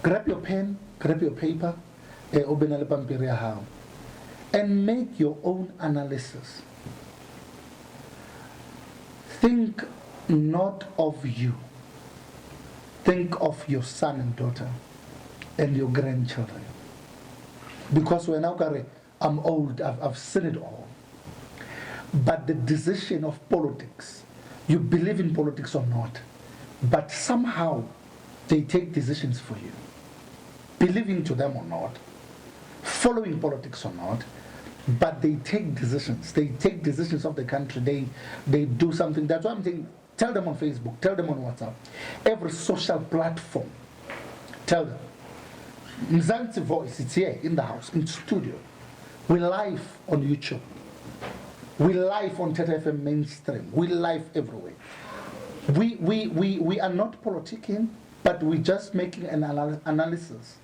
Grab your pen, grab your paper, and make your own analysis. Think not of you. Think of your son and daughter and your grandchildren. Because when I'm old, I've seen it all. But the decision of politics, you believe in politics or not, but somehow they take decisions for you. Believing to them or not, following politics or not, but they take decisions. They take decisions of the country. They do something. That's why I'm saying, tell them on Facebook, tell them on WhatsApp, every social platform, tell them. Mzansi voice, it's here in the house, in studio. We live on YouTube. We live on Thetha FM mainstream. We live everywhere. We are not politicking, but we're just making an analysis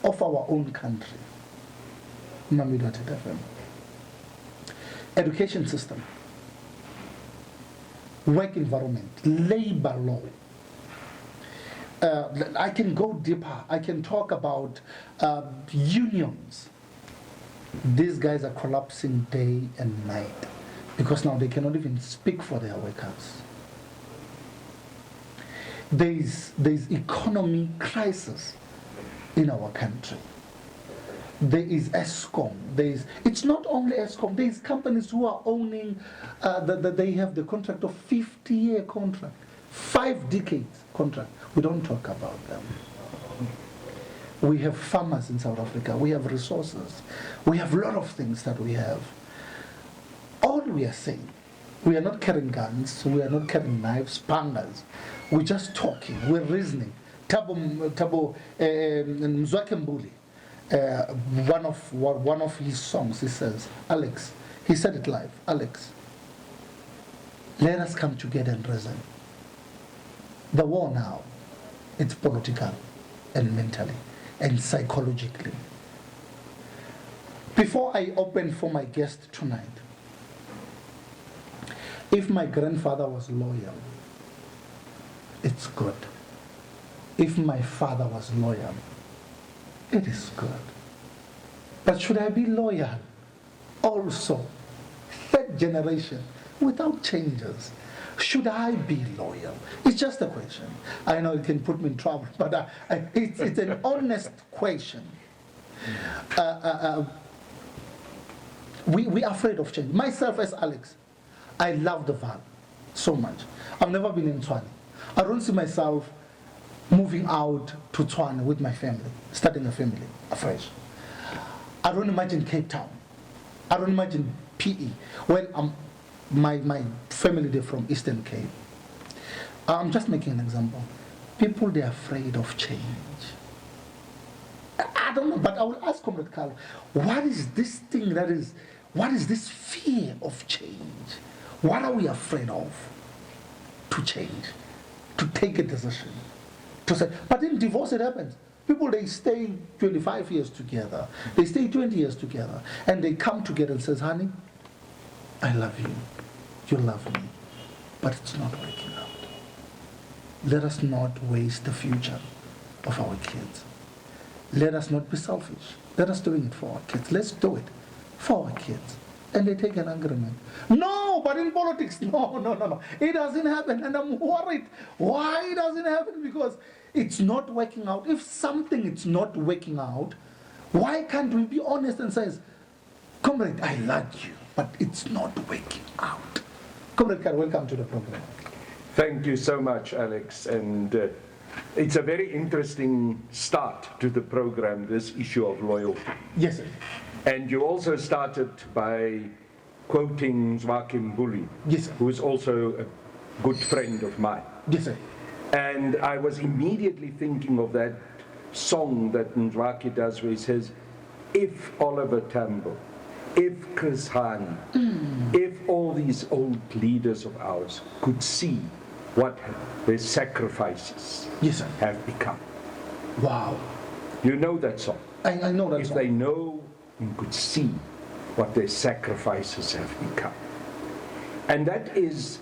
of our own country. Thetha FM. Education system, work environment, labor law. I can go deeper. I can talk about unions. These guys are collapsing day and night because now they cannot even speak for their workers. There's economy crisis in our country. There is Eskom. It's not only Eskom. There's companies who are owning, they have the contract of 50-year contract, 5 decades contract. We don't talk about them. We have farmers in South Africa. We have resources. We have a lot of things that we have. All we are saying, we are not carrying guns. We are not carrying knives, pangas. We're just talking. We're reasoning. Thabo Mzwakembuli. One of his songs, he says, Alex, he said it live, Alex, let us come together and reason. The war now, it's political and mentally and psychologically. Before I open for my guest tonight, if my grandfather was loyal, it's good. If my father was loyal, it is good. But should I be loyal also? Third generation, without changes. Should I be loyal? It's just a question. I know it can put me in trouble, but it's an honest question. We are afraid of change. Myself as Alex, I love the Val so much. I've never been in Tshwane. I don't see myself moving out to Tshwane with my family, starting a family afresh. I don't imagine Cape Town. I don't imagine PE. Well, my family, they're from Eastern Cape. I'm just making an example. People, they're afraid of change. I don't know, but I will ask Comrade Carl, what is this thing what is this fear of change? What are we afraid of to change, to take a decision? To say, but in divorce it happens. People, they stay 25 years together. They stay 20 years together. And they come together and says, honey, I love you. You love me. But it's not working out. Let us not waste the future of our kids. Let us not be selfish. Let us do it for our kids. Let's do it for our kids. And they take an agreement. No, but in politics, no. It doesn't happen. And I'm worried. Why it doesn't happen? Because it's not working out. If something is not working out, why can't we be honest and say, Comrade, I love you, but it's not working out. Comrade Kar, welcome to the program. Thank you so much, Alex. And it's a very interesting start to the program, this issue of loyalty. Yes, sir. And you also started by quoting Mzwakembuli, yes, sir, who is also a good friend of mine. Yes, sir. And I was immediately thinking of that song that Mzwaki does where he says, if Oliver Tambo, if Chris Hani, if all these old leaders of ours could see what their sacrifices, yes, sir, have become. Wow. You know that song? I know that if song. If they know and could see what their sacrifices have become. And that is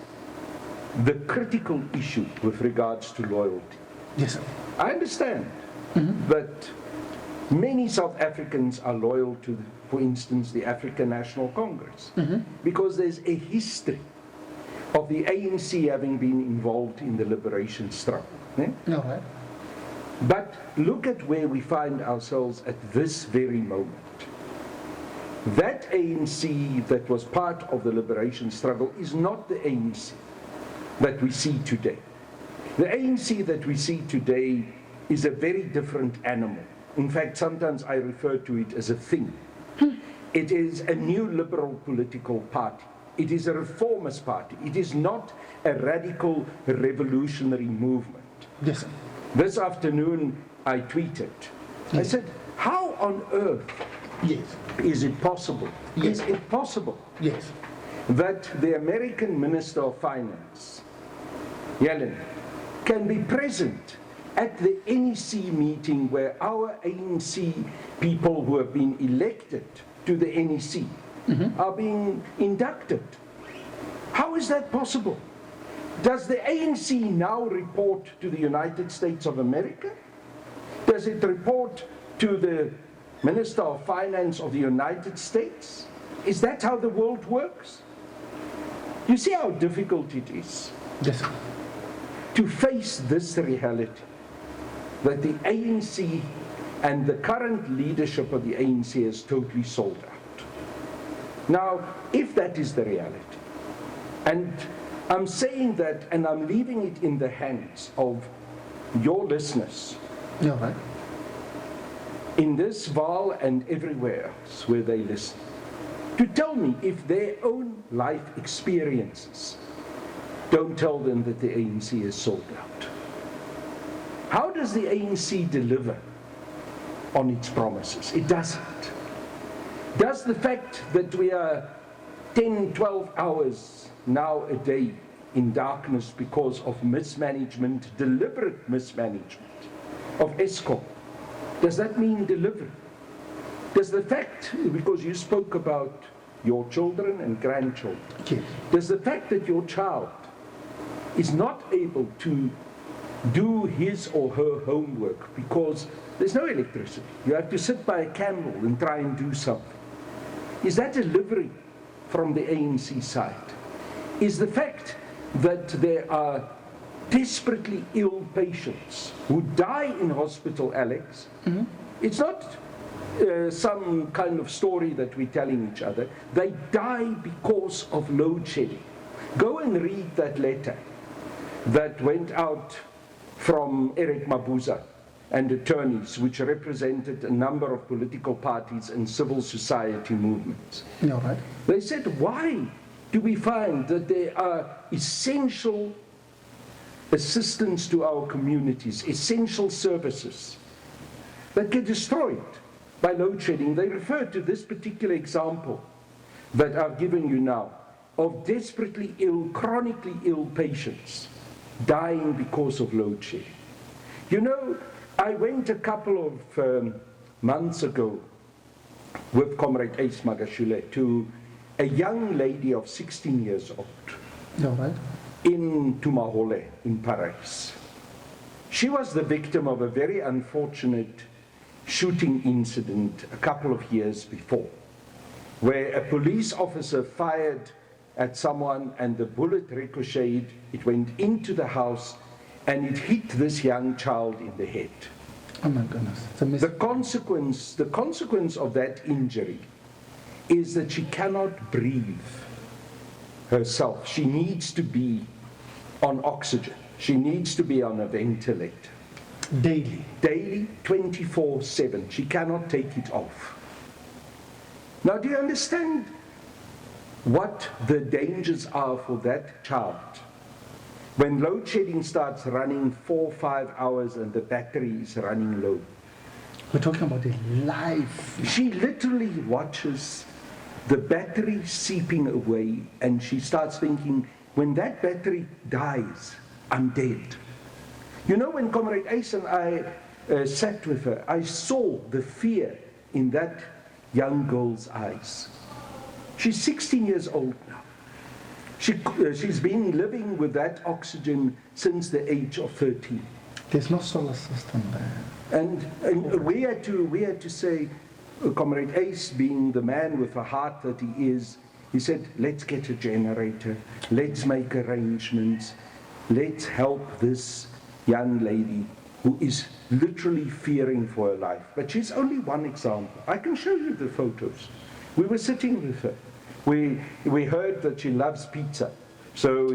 the critical issue with regards to loyalty. Yes, sir. I understand But many South Africans are loyal to, for instance, the African National Congress, because there's a history of the ANC having been involved in the liberation struggle. All right. But look at where we find ourselves at this very moment. That ANC that was part of the liberation struggle is not the ANC that we see today. The ANC that we see today is a very different animal. In fact, sometimes I refer to it as a thing. It is a new liberal political party. It is a reformist party. It is not a radical revolutionary movement. Yes, sir. This afternoon I tweeted. I said, how on earth is it possible? Yes. Is it possible Yes. that the American Minister of Finance, Yellen, can be present at the NEC meeting where our ANC people who have been elected to the NEC are being inducted? How is that possible? Does the ANC now report to the United States of America? Does it report to the Minister of Finance of the United States? Is that how the world works? You see how difficult it is to face this reality, that the ANC and the current leadership of the ANC is totally sold out. Now, if that is the reality, and I'm saying that and I'm leaving it in the hands of your listeners, in this Val and everywhere else where they listen, to tell me if their own life experiences don't tell them that the ANC is sold out. How does the ANC deliver on its promises? It doesn't. Does the fact that we are 10, 12 hours now a day in darkness because of mismanagement, deliberate mismanagement of Eskom, does that mean delivery? Does the fact, because you spoke about your children and grandchildren, does the fact that your child is not able to do his or her homework because there's no electricity, you have to sit by a candle and try and do something, is that delivery from the ANC side? Is the fact that there are desperately ill patients who die in hospital, Alex, it's not some kind of story that we're telling each other. They die because of load shedding. Go and read that letter that went out from Eric Mabuza and attorneys, which represented a number of political parties and civil society movements. They said, why do we find that there are essential assistance to our communities, essential services that get destroyed by load shedding? They refer to this particular example that I've given you now of desperately ill, chronically ill patients dying because of load shedding. You know, I went a couple of months ago with Comrade Ace Magashule to a young lady of 16 years old in Tumahole in Paris. She was the victim of a very unfortunate shooting incident a couple of years before, where a police officer fired at someone and the bullet ricocheted, it went into the house and it hit this young child in the head. Oh my goodness. The consequence of that injury is that she cannot breathe herself. She needs to be on oxygen. She needs to be on a ventilator. Daily, 24/7. She cannot take it off. Now, do you understand what the dangers are for that child when load shedding starts running 4 or 5 hours and the battery is running low? We're talking about a life. She literally watches the battery seeping away and she starts thinking, when that battery dies, I'm dead. You know, when Comrade Ace and I sat with her, I saw the fear in that young girl's eyes. She's 16 years old now. She's been living with that oxygen since the age of 13. There's no solar system there. And we had to say, Comrade Ace, being the man with the heart that he is, he said, let's get a generator, let's make arrangements, let's help this young lady who is literally fearing for her life. But she's only one example. I can show you the photos. We were sitting with her. We heard that she loves pizza. So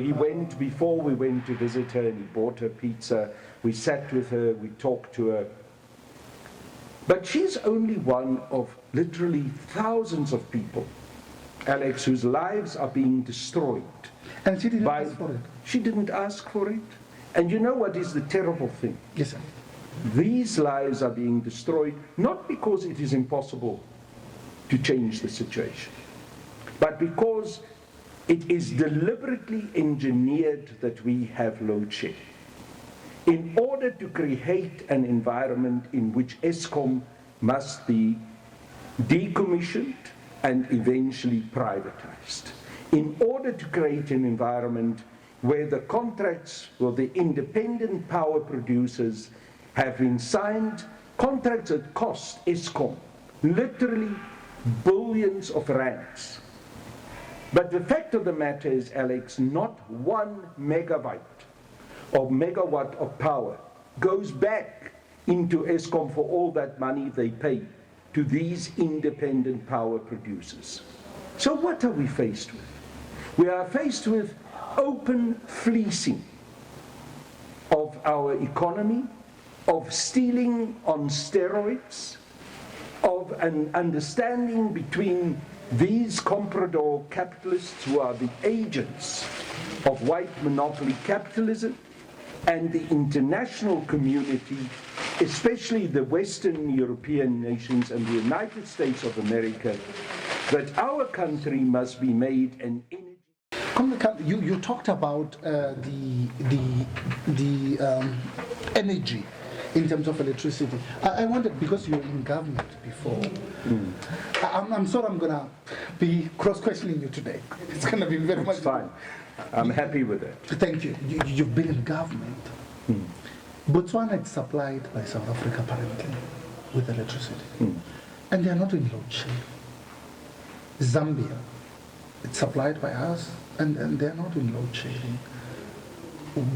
before we went to visit her, and he bought her pizza. We sat with her, we talked to her. But she's only one of literally thousands of people, Alex, whose lives are being destroyed. And she didn't ask for it. She didn't ask for it. And you know what is the terrible thing? Yes, sir. These lives are being destroyed not because it is impossible to change the situation, but because it is deliberately engineered that we have load shedding in order to create an environment in which Eskom must be decommissioned and eventually privatized, in order to create an environment where the contracts for the independent power producers have been signed, contracts that cost Eskom literally billions of rands. But the fact of the matter is, Alex, not 1 megabyte or megawatt of power goes back into Eskom for all that money they pay to these independent power producers. So what are we faced with? We are faced with open fleecing of our economy, of stealing on steroids, of an understanding between these comprador capitalists who are the agents of white monopoly capitalism and the international community, especially the Western European nations and the United States of America, that our country must be made an energy. You talked about the energy in terms of electricity. I wondered, because you were in government before, I'm sorry I'm going to be cross-questioning you today. It's going to be very much... It's fine. I'm happy with it. Thank you. You've been in government. Botswana is supplied by South Africa apparently with electricity. And they are not in load shedding. Zambia, it's supplied by us, and they are not in load shedding.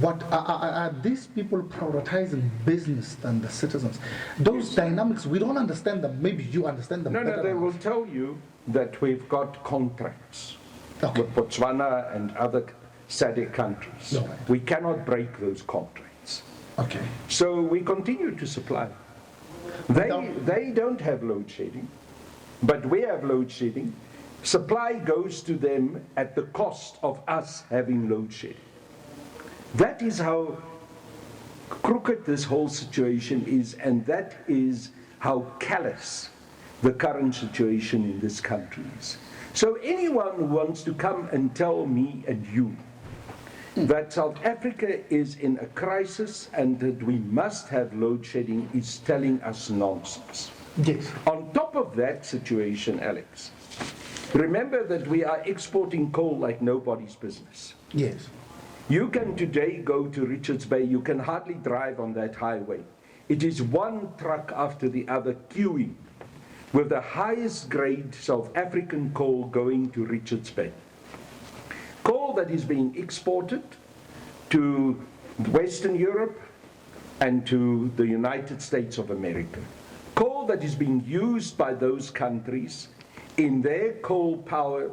What are these people prioritizing business than the citizens? Those dynamics, we don't understand them. Maybe you understand them better. No, they will tell you that we've got contracts with Botswana and other SADC countries. Right. We cannot break those contracts. Okay. So we continue to supply. They don't have load shedding, but we have load shedding. Supply goes to them at the cost of us having load shedding. That is how crooked this whole situation is, and that is how callous the current situation in this country is. So anyone who wants to come and tell me and you that South Africa is in a crisis and that we must have load shedding is telling us nonsense. Yes. On top of that situation, Alex, remember that we are exporting coal like nobody's business. Yes. You can today go to Richards Bay, you can hardly drive on that highway. It is one truck after the other queuing with the highest grade South African coal going to Richards Bay. Coal that is being exported to Western Europe and to the United States of America. Coal that is being used by those countries in their coal power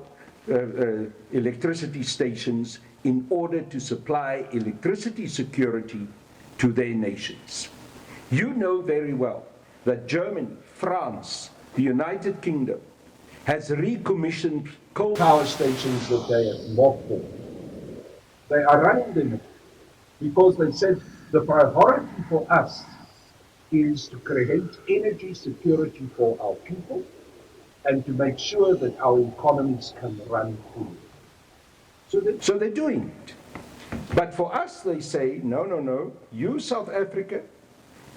electricity stations in order to supply electricity security to their nations. You know very well that Germany, France, the United Kingdom has recommissioned coal power stations that they have mothballed. They are running them because they said the priority for us is to create energy security for our people and to make sure that our economies can run fully. So they're doing it. But for us, they say, no, you South Africa,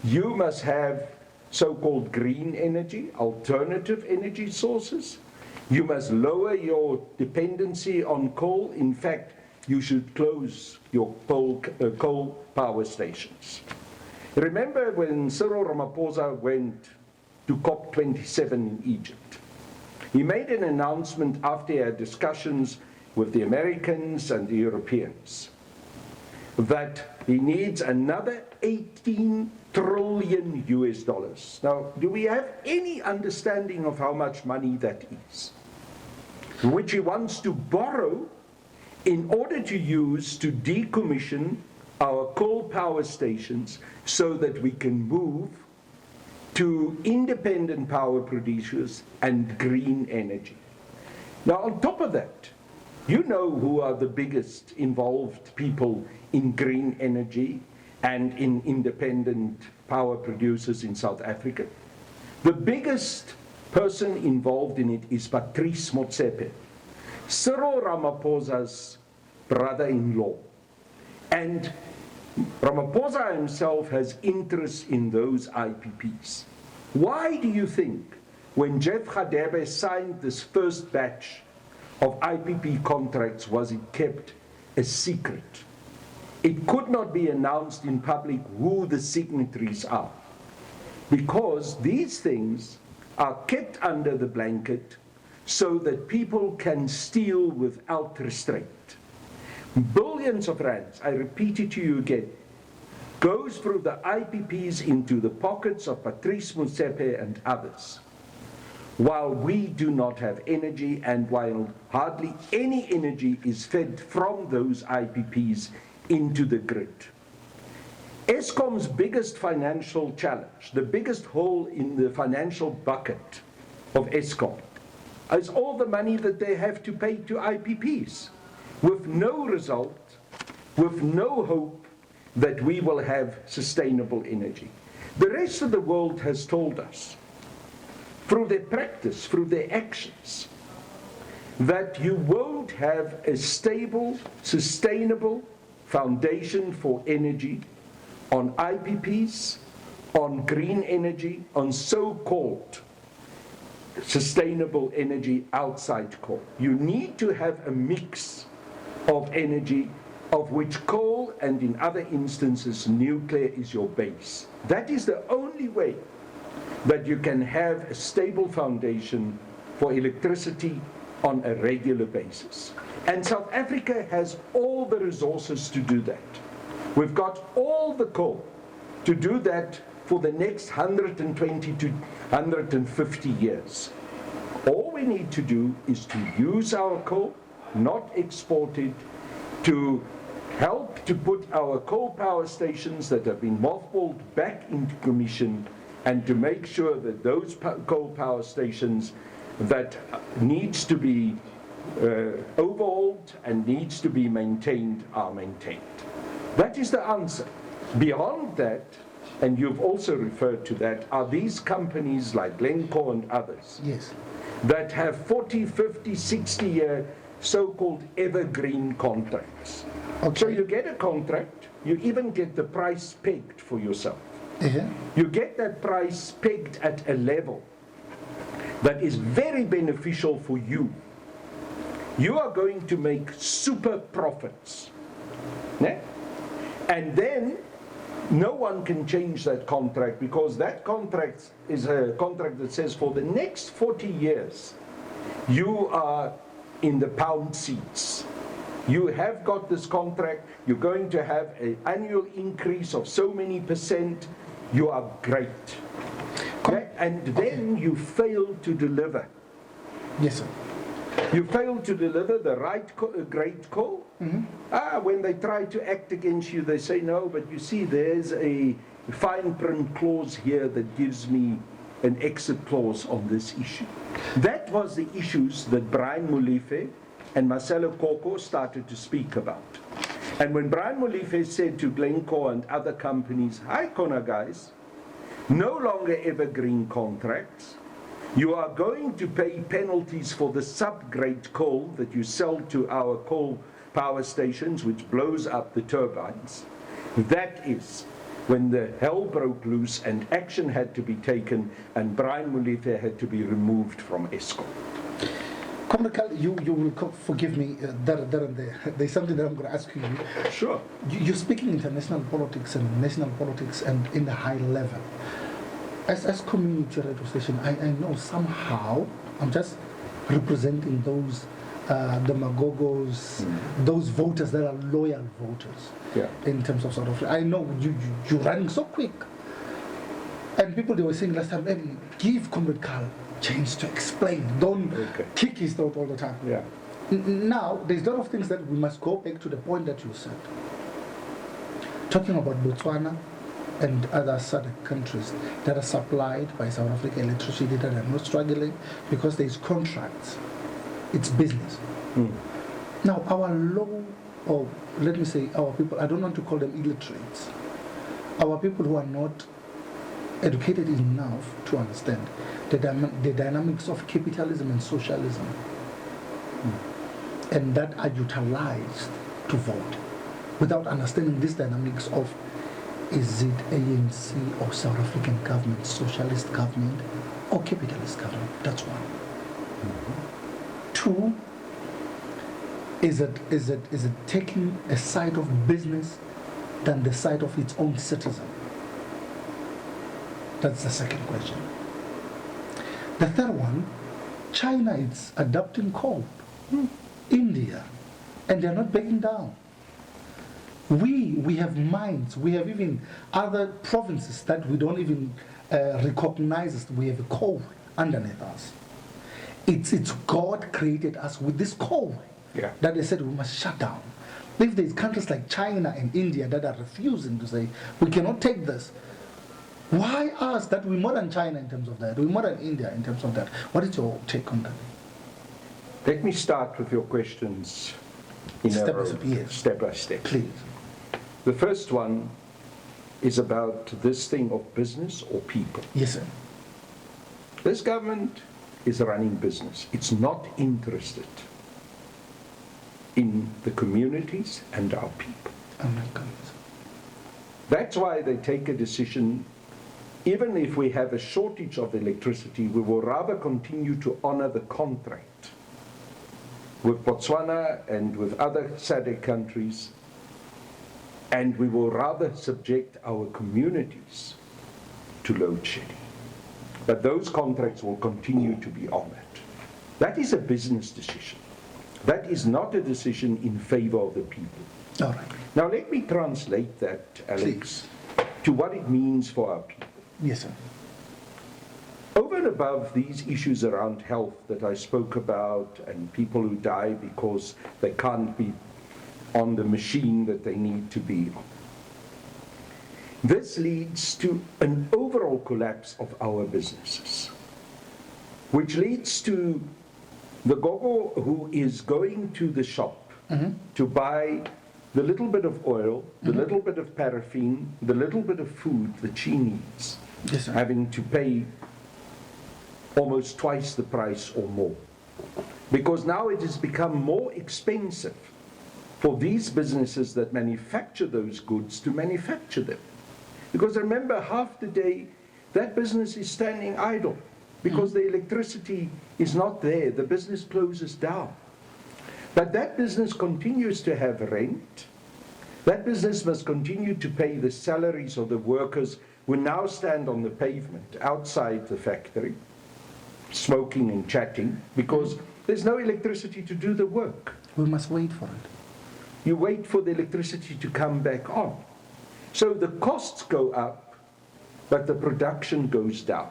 you must have so-called green energy, alternative energy sources. You must lower your dependency on coal. In fact, you should close your coal power stations. Remember when Cyril Ramaphosa went to COP27 in Egypt? He made an announcement after he had discussions with the Americans and the Europeans that he needs another 18 trillion US dollars. Now, do we have any understanding of how much money that is? Which he wants to borrow in order to use to decommission our coal power stations so that we can move to independent power producers and green energy. Now, on top of that, you know who are the biggest involved people in green energy and in independent power producers in South Africa. The biggest person involved in it is Patrice Motsepe, Cyril Ramaphosa's brother-in-law. And Ramaphosa himself has interest in those IPPs. Why do you think when Jeff Radebe signed this first batch of IPP contracts was it kept a secret? It could not be announced in public who the signatories are, because these things are kept under the blanket so that people can steal without restraint. Billions of rands, I repeat it to you again, goes through the IPPs into the pockets of Patrice Motsepe and others, while we do not have energy and while hardly any energy is fed from those IPPs into the grid. Eskom's biggest financial challenge, the biggest hole in the financial bucket of Eskom, is all the money that they have to pay to IPPs, with no result, with no hope that we will have sustainable energy. The rest of the world has told us, through their practice, through their actions, that you won't have a stable, sustainable foundation for energy on IPPs, on green energy, on so-called sustainable energy outside coal. You need to have a mix of energy, of which coal and in other instances nuclear is your base. That is the only way that you can have a stable foundation for electricity on a regular basis. And South Africa has all the resources to do that. We've got all the coal to do that for the next 120 to 150 years. All we need to do is to use our coal, not export it, to help to put our coal power stations that have been mothballed back into commission, and to make sure that those coal power stations that needs to be overhauled and needs to be maintained are maintained. That is the answer. Beyond that, and you've also referred to that, are these companies like Glencore and others, Yes. that have 40, 50, 60-year so-called evergreen contracts. Okay. So you get a contract, you even get the price pegged for yourself. Yeah. You get that price pegged at a level that is very beneficial for you. You are going to make super profits. Yeah? And then no one can change that contract, because that contract is a contract that says for the next 40 years you are in the pound seats. You have got this contract, you're going to have an annual increase of so many percent, you are great. Okay? And then you fail to deliver. Yes, sir. You fail to deliver the right great coal. When they try to act against you, they say, no, but you see, there's a fine print clause here that gives me an exit clause on this issue. That was the issues that Brian Molefe and Marcelo Koko started to speak about. And when Brian Molefe said to Glencore and other companies, hi, Kona guys, no longer evergreen contracts, you are going to pay penalties for the sub-grade coal that you sell to our coal power stations, which blows up the turbines. That is when the hell broke loose and action had to be taken, and Brian Molefe had to be removed from Eskom. Comrade Kal, you will forgive me, there and there. There's something that I'm going to ask you. Sure. You're speaking international politics and national politics and in a high level. As community radio station, I know somehow I'm just representing those demagogos, those voters that are loyal voters in terms of South Africa. I know you're running so quick. And people, they were saying last time, hey, give Comrade Kal chance to explain. Don't kick his throat all the time. Yeah. Now, there's a lot of things that we must go back to the point that you said. Talking about Botswana and other SADC countries that are supplied by South Africa electricity that are not struggling because there's contracts. It's business. Now, our low, or let me say our people, I don't want to call them illiterates, our people who are not educated enough to understand the dynamics of capitalism and socialism, and that are utilized to vote without understanding these dynamics of, is it ANC or South African government, socialist government or capitalist government? That's one. Two, is it taking a side of business than the side of its own citizen? That's the second question. The third one, China is adopting coal. India, and they're not backing down. We have mines, we have even other provinces that we don't even recognize. We have coal underneath us. It's God created us with this coal that they said we must shut down. If there's countries like China and India that are refusing to say, we cannot take this, why us that we're more than China in terms of that? We're more than India in terms of that. What is your take on that? Let me start with your questions in Step a row, step by step. Please. The first one is about this thing of business or people. Yes, sir. This government is running business. It's not interested in the communities and our people. Oh my goodness. That's why they take a decision. Even if we have a shortage of electricity, we will rather continue to honor the contract with Botswana and with other SADC countries, and we will rather subject our communities to load shedding. But those contracts will continue to be honored. That is a business decision. That is not a decision in favor of the people. All right. Now let me translate that, Alex, to what it means for our people. Yes, sir. Over and above these issues around health that I spoke about, and people who die because they can't be on the machine that they need to be on, this leads to an overall collapse of our businesses, which leads to the gogo who is going to the shop to buy the little bit of oil, the little bit of paraffin, the little bit of food that she needs, Yes, sir. having to pay almost twice the price or more. Because now it has become more expensive for these businesses that manufacture those goods to manufacture them. Because remember, half the day, that business is standing idle because the electricity is not there. The business closes down. But that business continues to have rent. That business must continue to pay the salaries of the workers who now stand on the pavement outside the factory, smoking and chatting, because there's no electricity to do the work. We must wait for it. You wait for the electricity to come back on. So the costs go up, but the production goes down.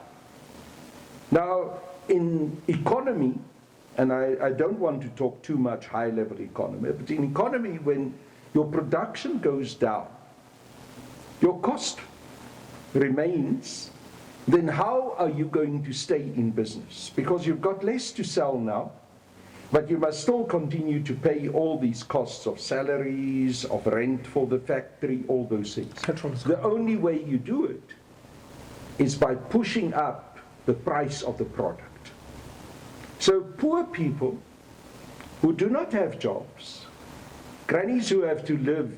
Now, in economy, and I don't want to talk too much high-level economy, but in economy, when your production goes down, your cost remains, then how are you going to stay in business? Because you've got less to sell now, but you must still continue to pay all these costs of salaries, of rent for the factory, all those things. The only way you do it is by pushing up the price of the product. So poor people who do not have jobs, grannies who have to live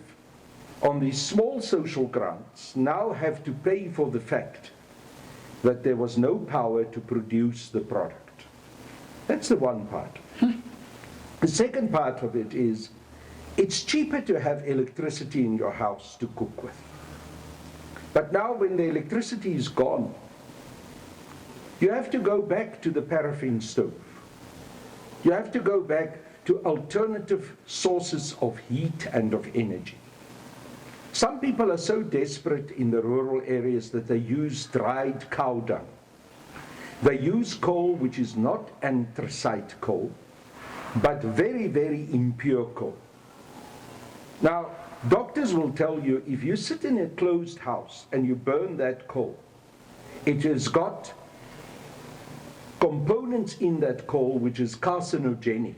on these small social grants, now have to pay for the fact that there was no power to produce the product. That's the one part. The second part of it is, it's cheaper to have electricity in your house to cook with. But now when the electricity is gone, you have to go back to the paraffin stove. You have to go back to alternative sources of heat and of energy. Some people are so desperate in the rural areas that they use dried cow dung. They use coal which is not anthracite coal, but very, very impure coal. Now, doctors will tell you if you sit in a closed house and you burn that coal, it has got components in that coal which is carcinogenic.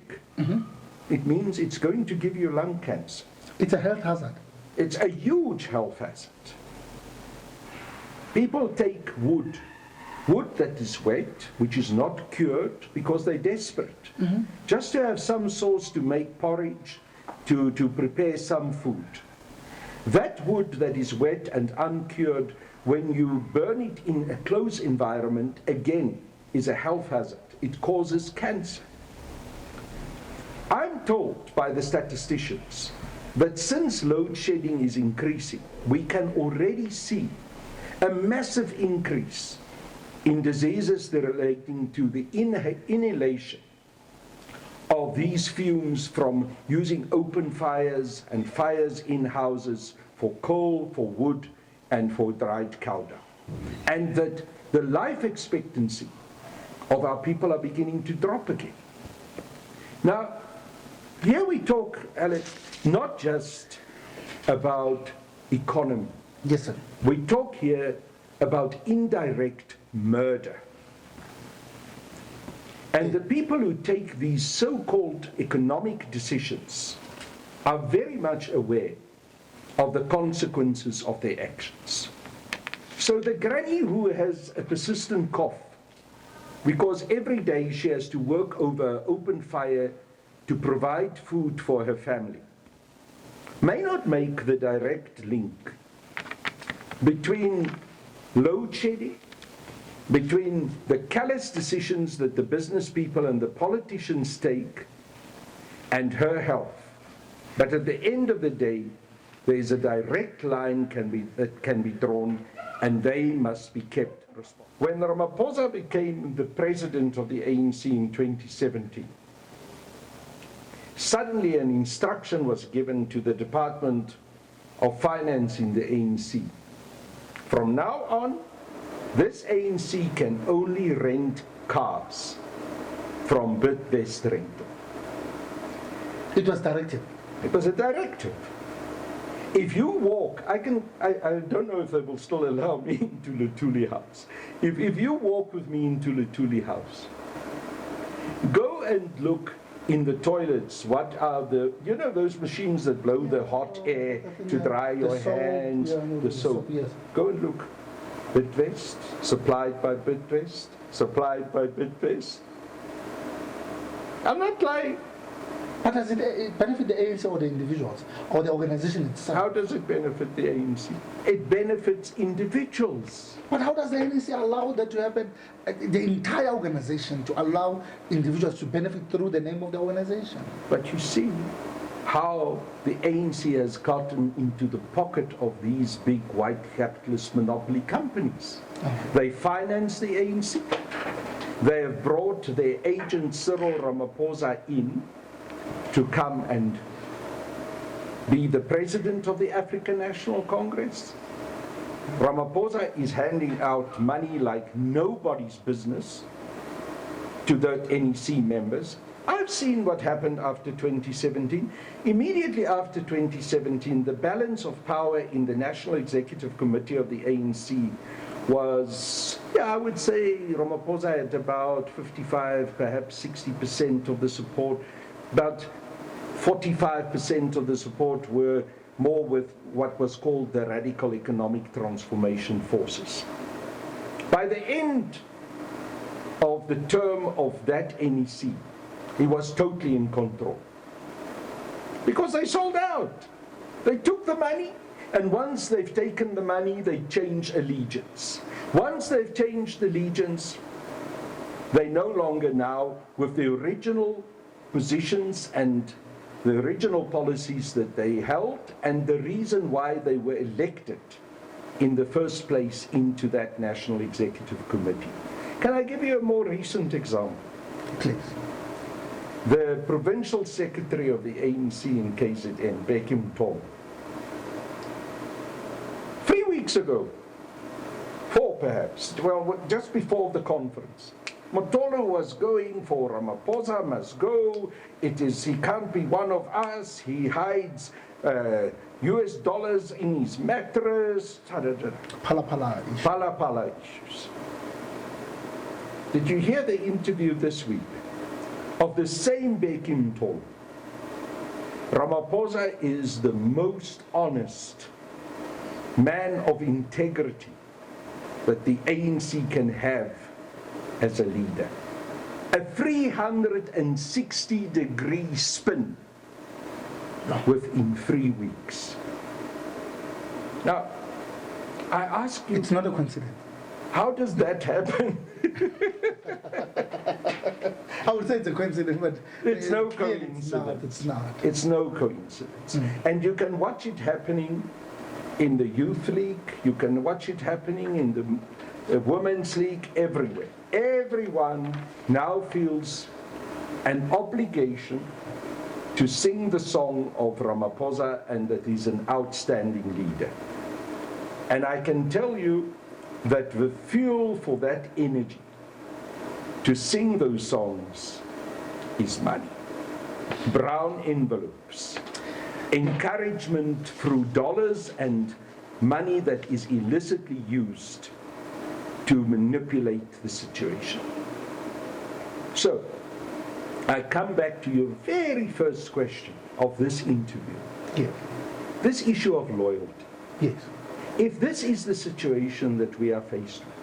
It means it's going to give you lung cancer. It's a health hazard. It's a huge health hazard. People take wood that is wet, which is not cured, because they're desperate. Just to have some sauce to make porridge, to prepare some food. That wood that is wet and uncured, when you burn it in a closed environment, again, is a health hazard. It causes cancer. I'm told by the statisticians that since load shedding is increasing, we can already see a massive increase in diseases that are relating to the inhalation of these fumes from using open fires and fires in houses for coal, for wood, and for dried cow dung. And that the life expectancy of our people are beginning to drop again. Now, here we talk, Alex, not just about economy. Yes, sir. We talk here about indirect murder. And the people who take these so-called economic decisions are very much aware of the consequences of their actions. So the granny who has a persistent cough, because every day she has to work over open fire to provide food for her family, may not make the direct link between load shedding, between the callous decisions that the business people and the politicians take, and her health. But at the end of the day, there is a direct line that can be drawn, and they must be kept responsible. When Ramaphosa became the president of the ANC in 2017, suddenly an instruction was given to the Department of Finance in the ANC. From now on, this ANC can only rent cars from Bidvest Rental. It was directed. It was a directive. If you walk, I don't know if they will still allow me into Luthuli House. If you walk with me into Luthuli House, go and look in the toilets, what are those machines that blow the hot air to dry your hands, the soap. Yes. Go and look. Bidvest, supplied by Bidvest, supplied by Bidvest. I'm not lying. But does it benefit the ANC or the individuals or the organization itself? How does it benefit the ANC? It benefits individuals. But how does the ANC allow that to happen, the entire organization to allow individuals to benefit through the name of the organization? But you see how the ANC has gotten into the pocket of these big white capitalist monopoly companies. They finance the ANC. They have brought their agent Cyril Ramaphosa in to come and be the president of the African National Congress. Ramaphosa is handing out money like nobody's business to the NEC members. I've seen what happened after 2017. Immediately after 2017, the balance of power in the National Executive Committee of the ANC was, I would say Ramaphosa had about 55, perhaps 60% of the support. About 45% of the support were more with what was called the radical economic transformation forces. By the end of the term of that NEC, he was totally in control. Because they sold out. They took the money, and once they've taken the money, they change allegiance. Once they've changed allegiance, They no longer now, with the original positions and the original policies that they held, and the reason why they were elected in the first place into that National Executive Committee. Can I give you a more recent example? Please. The Provincial Secretary of the ANC in KZN, Bekim Tom, 3 weeks ago, 4 perhaps, well, just before the conference, Motolo was going for Ramaphosa must go, he can't be one of us, he hides US dollars in his mattress, Pala issues. Pala issues. Did you hear the interview this week of the same Bekim Tom? Ramaphosa is the most honest man of integrity that the ANC can have as a leader. A 360-degree spin within 3 weeks. Now, I ask you... It's not a coincidence. How does that happen? I would say it's a coincidence, but... It's no coincidence. It's not. It's no coincidence. And you can watch it happening in the Youth League, you can watch it happening in the Women's League, everywhere. Everyone now feels an obligation to sing the song of Ramaphosa and that he's an outstanding leader. And I can tell you that the fuel for that energy to sing those songs is money. Brown envelopes, encouragement through dollars and money that is illicitly used to manipulate the situation. So, I come back to your very first question of this interview. Yes. This issue of loyalty. Yes. If this is the situation that we are faced with,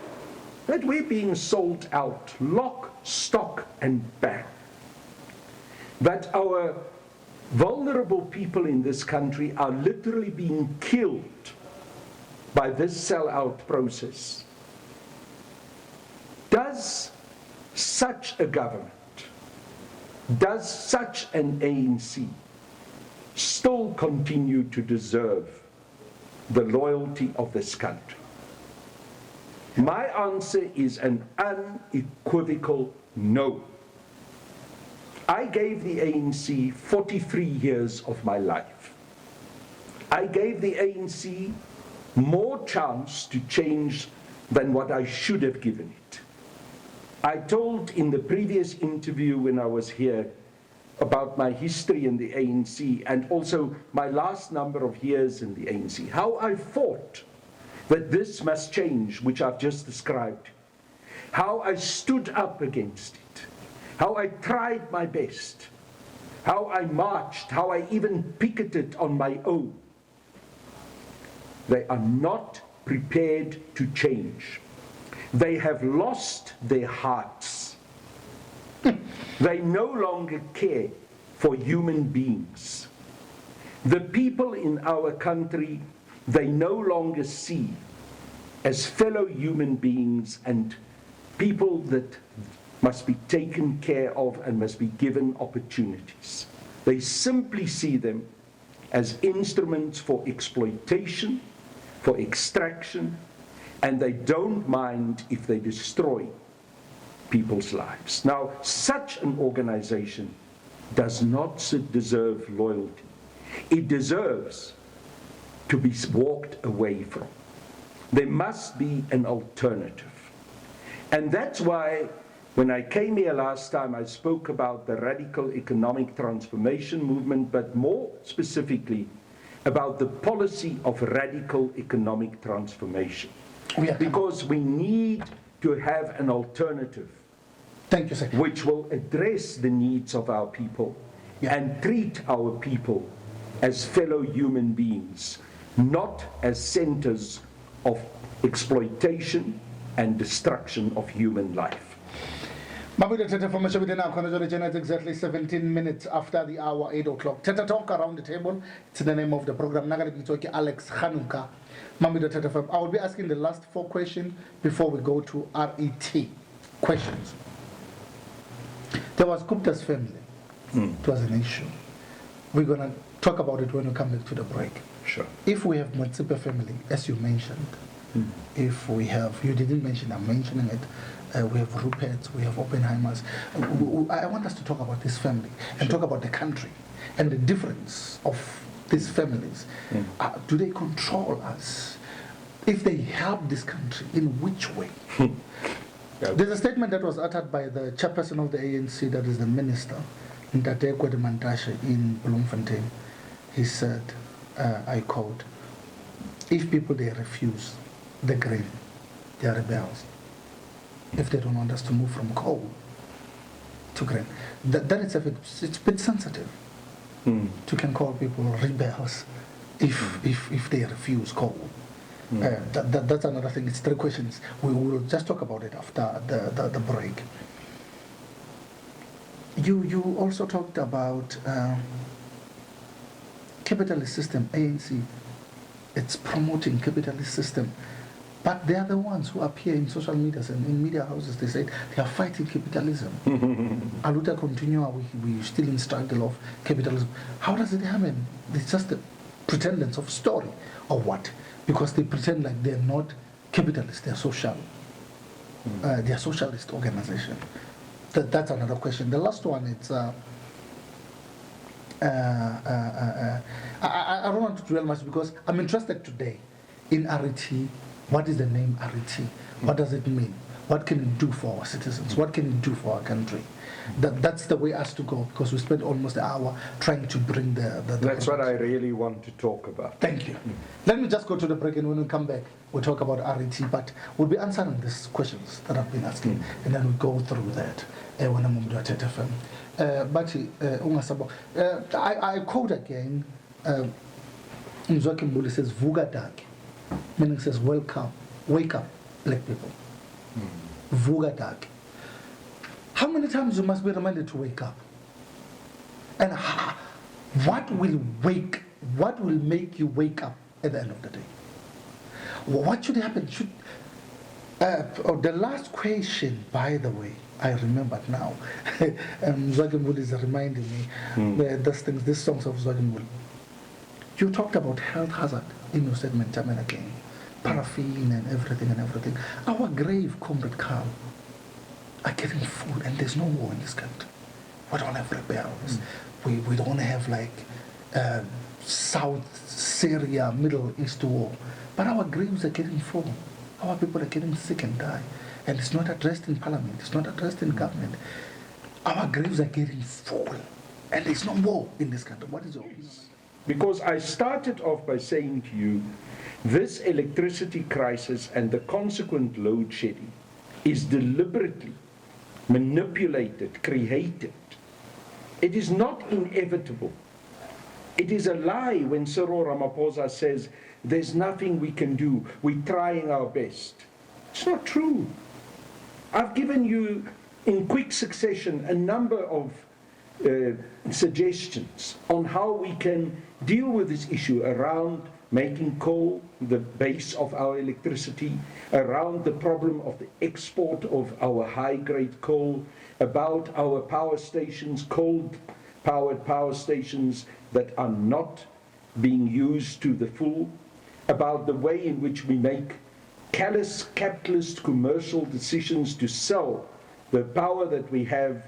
that we're being sold out, lock, stock, and barrel, that our vulnerable people in this country are literally being killed by this sell-out process, does such a government, does such an ANC still continue to deserve the loyalty of this country? My answer is an unequivocal no. I gave the ANC 43 years of my life. I gave the ANC more chance to change than what I should have given it. I told in the previous interview when I was here about my history in the ANC and also my last number of years in the ANC, how I fought that this must change, which I've just described, how I stood up against it, how I tried my best, how I marched, how I even picketed on my own. They are not prepared to change. They have lost their hearts. They no longer care for human beings. The people in our country, they no longer see as fellow human beings and people that must be taken care of and must be given opportunities. They simply see them as instruments for exploitation, for extraction, and they don't mind if they destroy people's lives. Now, such an organization does not deserve loyalty. It deserves to be walked away from. There must be an alternative. And that's why when I came here last time, I spoke about the radical economic transformation movement, but more specifically about the policy of radical economic transformation. Because we need to have an alternative. Thank you, sir. Which will address the needs of our people and treat our people as fellow human beings, not as centers of exploitation and destruction of human life. It's exactly 17 minutes after the hour, 8 o'clock. Thetha Talk around the table. It's the name of the program. I'm going to be talking Alex Ranuga. I will be asking the last 4 questions before we go to RET questions. There was Gupta's family. It was an issue. We're going to talk about it when we come back to the break. Sure. If we have Motsepe family, as you mentioned, if we have, you didn't mention, I'm mentioning it, we have Rupert's, we have Oppenheimers. I want us to talk about this family and talk about the country and the difference of these families. Do they control us? If they help this country, in which way? There's a statement that was uttered by the chairperson of the ANC, that is the minister, Ntate Mantashe, in Bloemfontein. He said, I quote, if people, they refuse the grain, they are rebels. If they don't want us to move from coal to grain, that itself, it's a bit sensitive. You can call people rebels if they refuse coal. That's another thing. It's 3 questions. We will just talk about it after the break. You also talked about capitalist system, ANC. It's promoting capitalist system. But they are the ones who appear in social media and in media houses. They say they are fighting capitalism. Aluta continua, we still in struggle of capitalism. How does it happen? It's just a pretendence of story or what? Because they pretend like they're not capitalists, they're social. They're socialist organization. That's another question. The last one, it's I don't want to dwell much because I'm interested today in RET. What is the name RET? What does it mean? What can it do for our citizens? What can it do for our country? That's the way us to go, because we spent almost an hour trying to bring the That's what I really want to talk about. Thank you. Let me just go to the break, and when we come back, we'll talk about RET, but we'll be answering these questions that I've been asking, and then we'll go through that when I'm on the Thetha FM. But I quote again, Mzwaki says, Vuga Dak, meaning says, wake up, black people. Vuga Dak. How many times you must be reminded to wake up? And what will make you wake up at the end of the day? What should happen? The last question, by the way, I remembered now. Zwagenbull is reminding me these songs of Zwagenbull. You talked about health hazard in your segment time and again, paraffin and everything. Our grave, Comrade Carl, are getting food, and there's no war in this country. We don't have rebels. We don't have like South Syria, Middle East war. But our graves are getting full. Our people are getting sick and die. And it's not addressed in parliament. It's not addressed in government. Our graves are getting full. And there's no war in this country. What is your opinion? Because I started off by saying to you, this electricity crisis and the consequent load shedding is deliberately manipulated, created. It is not inevitable. It is a lie when Cyril Ramaphosa says, there's nothing we can do, we're trying our best. It's not true. I've given you, in quick succession, a number of suggestions on how we can deal with this issue around making coal the base of our electricity, around the problem of the export of our high-grade coal, about our power stations, coal-powered power stations that are not being used to the full, about the way in which we make callous capitalist commercial decisions to sell the power that we have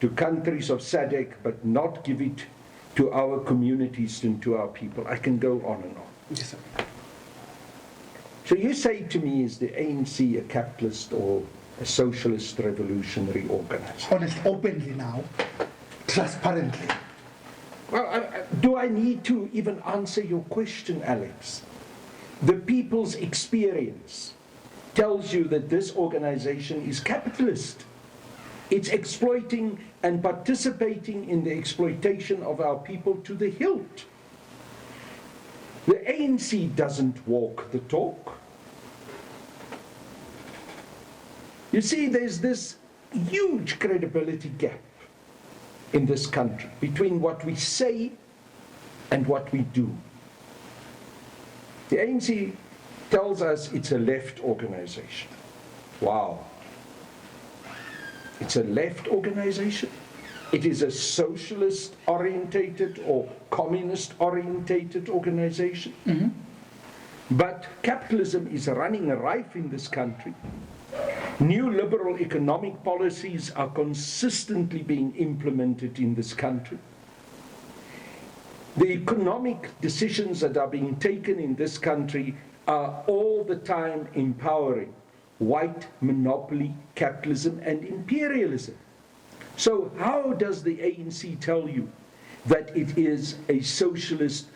to countries of SADC, but not give it to our communities and to our people. I can go on and on. Yes, sir. So you say to me, is the ANC a capitalist or a socialist revolutionary organization? Honest, openly now, transparently. Well, do I need to even answer your question, Alex? The people's experience tells you that this organization is capitalist. It's exploiting and participating in the exploitation of our people to the hilt. The ANC doesn't walk the talk. You see, there's this huge credibility gap in this country between what we say and what we do. The ANC tells us it's a left organization. Wow. It's a left organization. It is a socialist-orientated or communist-orientated organization. But capitalism is running rife in this country. New liberal economic policies are consistently being implemented in this country. The economic decisions that are being taken in this country are all the time empowering white monopoly capitalism and imperialism. So how does the ANC tell you that it is a socialist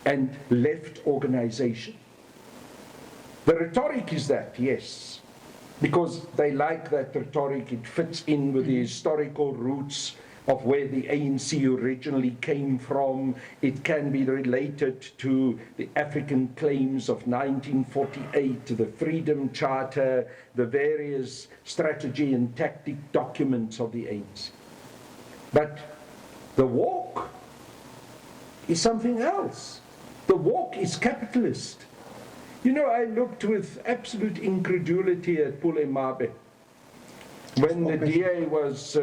and left organization? The rhetoric is that, yes, because they like that rhetoric. It fits in with the historical roots of where the ANC originally came from. It can be related to the African claims of 1948, to the Freedom Charter, the various strategy and tactic documents of the ANC. But the walk is something else. The walk is capitalist. You know, I looked with absolute incredulity at Pule Mabe when the DA was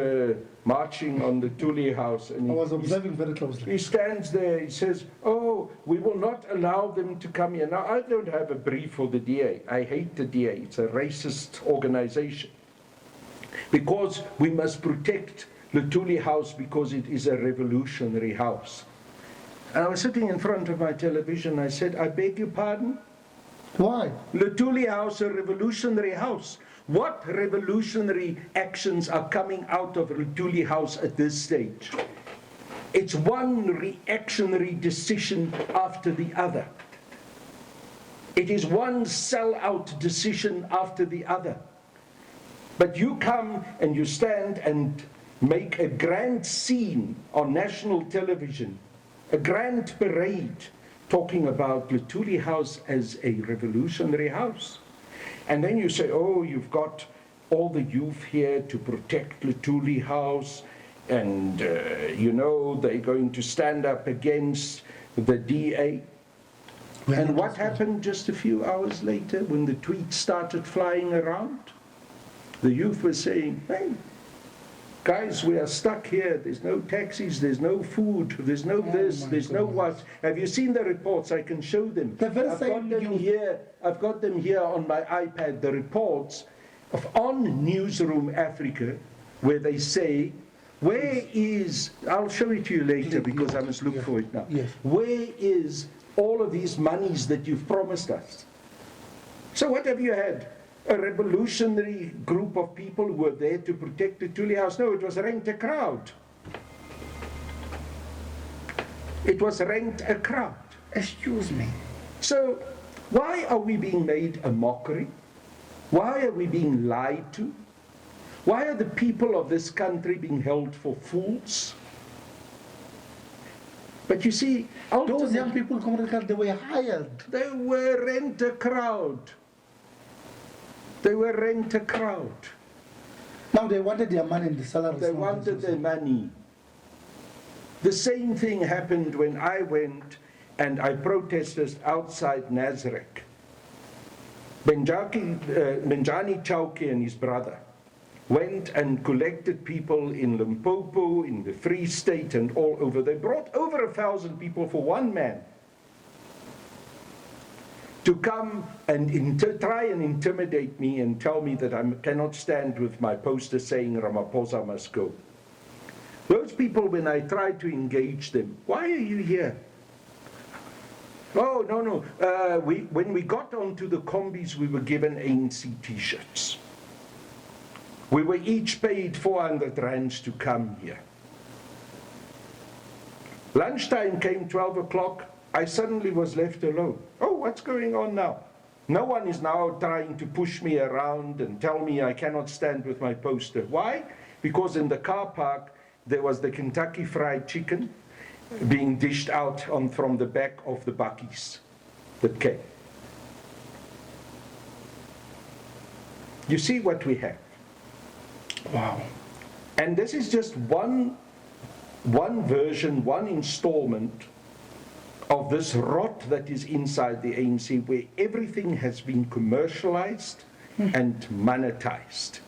marching on the Tuli House. And I was observing very closely. He stands there, he says, oh, we will not allow them to come here. Now, I don't have a brief for the DA. I hate the DA. It's a racist organization. Because we must protect the Tuli House because it is a revolutionary house. And I was sitting in front of my television. I said, I beg your pardon? Why? Lutuli House, a revolutionary house. What revolutionary actions are coming out of Lutuli House at this stage? It's one reactionary decision after the other. It is one sell-out decision after the other. But you come and you stand and make a grand scene on national television, a grand parade, talking about Lutuli House as a revolutionary house. And then you say, oh, you've got all the youth here to protect Lutuli House, and, you know, they're going to stand up against the DA. And what happened just a few hours later when the tweets started flying around? The youth were saying, hey, guys, we are stuck here. There's no taxis, there's no food, there's no this, there's no what. Have you seen the reports? I can show them. I've got them here on my iPad, the reports on Newsroom Africa, where they say, where is, I'll show it to you later because I must look for it now. Yes. Where is all of these monies that you've promised us? So what have you had? A revolutionary group of people who were there to protect the Tuli House? No, it was rent a crowd. It was rent a crowd. Excuse me. So why are we being made a mockery? Why are we being lied to? Why are the people of this country being held for fools? But you see, those young people, they were hired. They were rent a crowd. They were rent a crowd. Now they wanted their money and the salaries. They wanted their money. The same thing happened when I went and I protested outside Nazareth. Benjani Chauke and his brother went and collected people in Limpopo, in the Free State and all over. They brought over 1,000 people for one man to come and try and intimidate me and tell me that I cannot stand with my poster saying Ramaphosa must go. Those people, when I tried to engage them, why are you here? Oh, no. When we got onto the combis, we were given ANC t-shirts. We were each paid 400 rands to come here. Lunchtime came 12 o'clock. I suddenly was left alone. Oh, what's going on now? No one is now trying to push me around and tell me I cannot stand with my poster. Why? Because in the car park, there was the Kentucky Fried Chicken being dished out from the back of the bakkies that came. You see what we have. Wow. And this is just one version, one installment of this rot that is inside the ANC, where everything has been commercialized and monetized.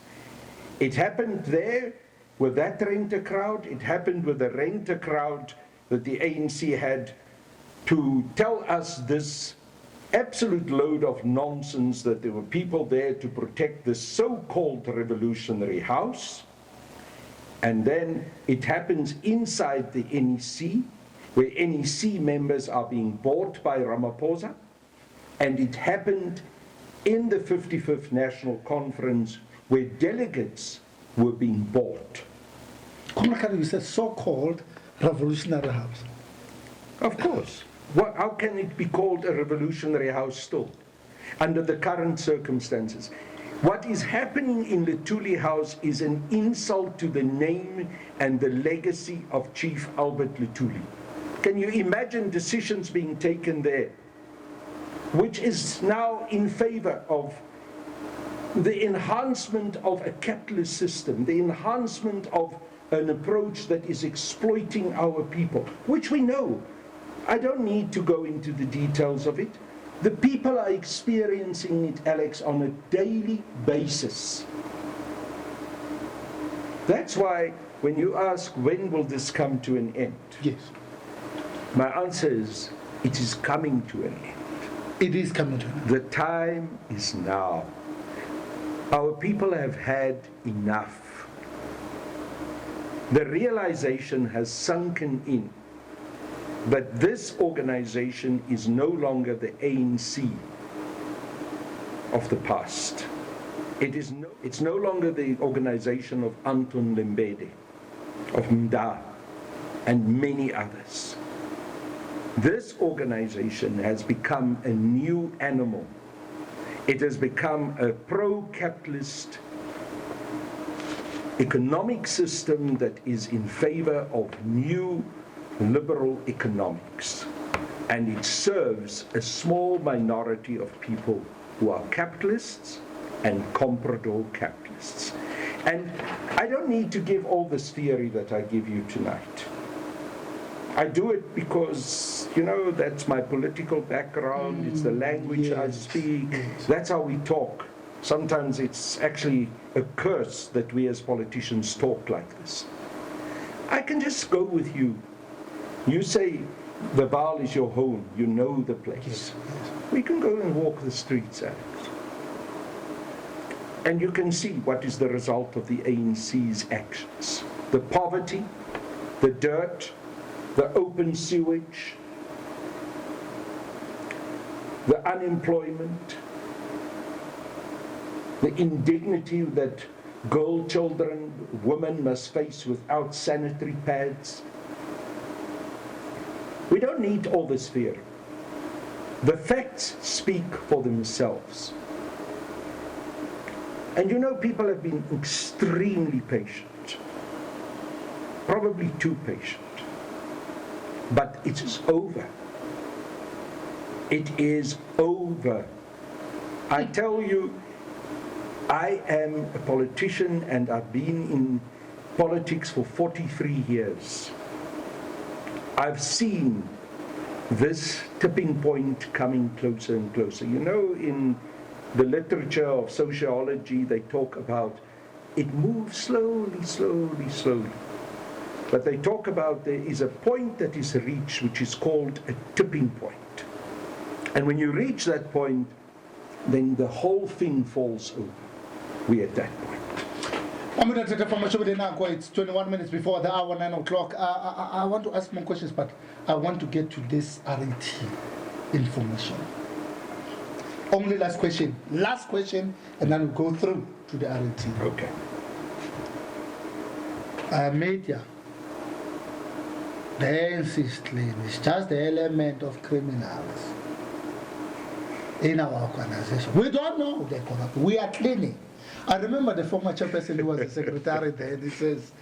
It happened there with that renter crowd. It happened with the renter crowd that the ANC had to tell us this absolute load of nonsense that there were people there to protect the so-called revolutionary house. And then it happens inside the NEC, where NEC members are being bought by Ramaphosa. And it happened in the 55th National Conference, where delegates were being bought. Comrade, you said so-called revolutionary house. Of course. How can it be called a revolutionary house still, under the current circumstances? What is happening in the Thuli House is an insult to the name and the legacy of Chief Albert Luthuli. Can you imagine decisions being taken there, which is now in favor of the enhancement of a capitalist system, the enhancement of an approach that is exploiting our people, which we know. I don't need to go into the details of it. The people are experiencing it, Alex, on a daily basis. That's why when you ask, when will this come to an end? Yes. My answer is, it is coming to an end. It is coming to an end. The time is now. Our people have had enough. The realization has sunken in. But this organization is no longer the ANC of the past. It's no longer the organization of Anton Lembede, of Mda, and many others. This organization has become a new animal. It has become a pro-capitalist economic system that is in favor of new liberal economics, and it serves a small minority of people who are capitalists and comprador capitalists. And I don't need to give all this theory that I give you tonight. I do it because, you know, that's my political background, it's the language I speak, that's how we talk. Sometimes it's actually a curse that we as politicians talk like this. I can just go with you. You say the Vaal is your home, you know the place. Yes. We can go and walk the streets, Alex. And you can see what is the result of the ANC's actions. The poverty, the dirt, the open sewage, the unemployment, the indignity that girl children, women must face without sanitary pads. We don't need all this fear. The facts speak for themselves. And you know, people have been extremely patient, probably too patient. But it is over. It is over. I tell you, I am a politician and I've been in politics for 43 years. I've seen this tipping point coming closer and closer. You know, in the literature of sociology, they talk about it moves slowly, slowly, slowly. But they talk about there is a point that is reached which is called a tipping point. And when you reach that point, then the whole thing falls over. We're at that point. It's 21 minutes before the hour, 9 o'clock. I want to ask more questions, but I want to get to this RET information. Only last question, and then we'll go through to the RET. Okay. Media, the ANC is clean. It's just the element of criminals in our organization. We don't know they're corrupt. We are cleaning. I remember the former chairperson who was the secretary there, and he says,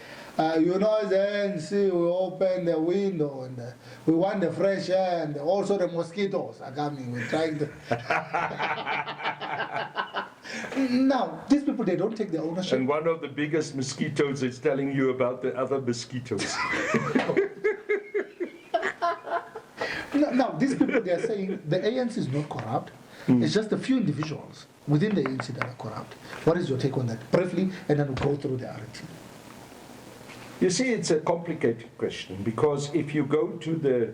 you know, the ANC, we open the window and we want the fresh air, and also the mosquitoes are coming. We're trying to. Now, these people, they don't take the ownership. And one of the biggest mosquitoes is telling you about the other mosquitoes. Now, these people, they are saying the ANC is not corrupt. It's just a few individuals within the ANC that are corrupt. What is your take on that? Briefly, and then we'll go through the RET. You see, it's a complicated question, because if you go to the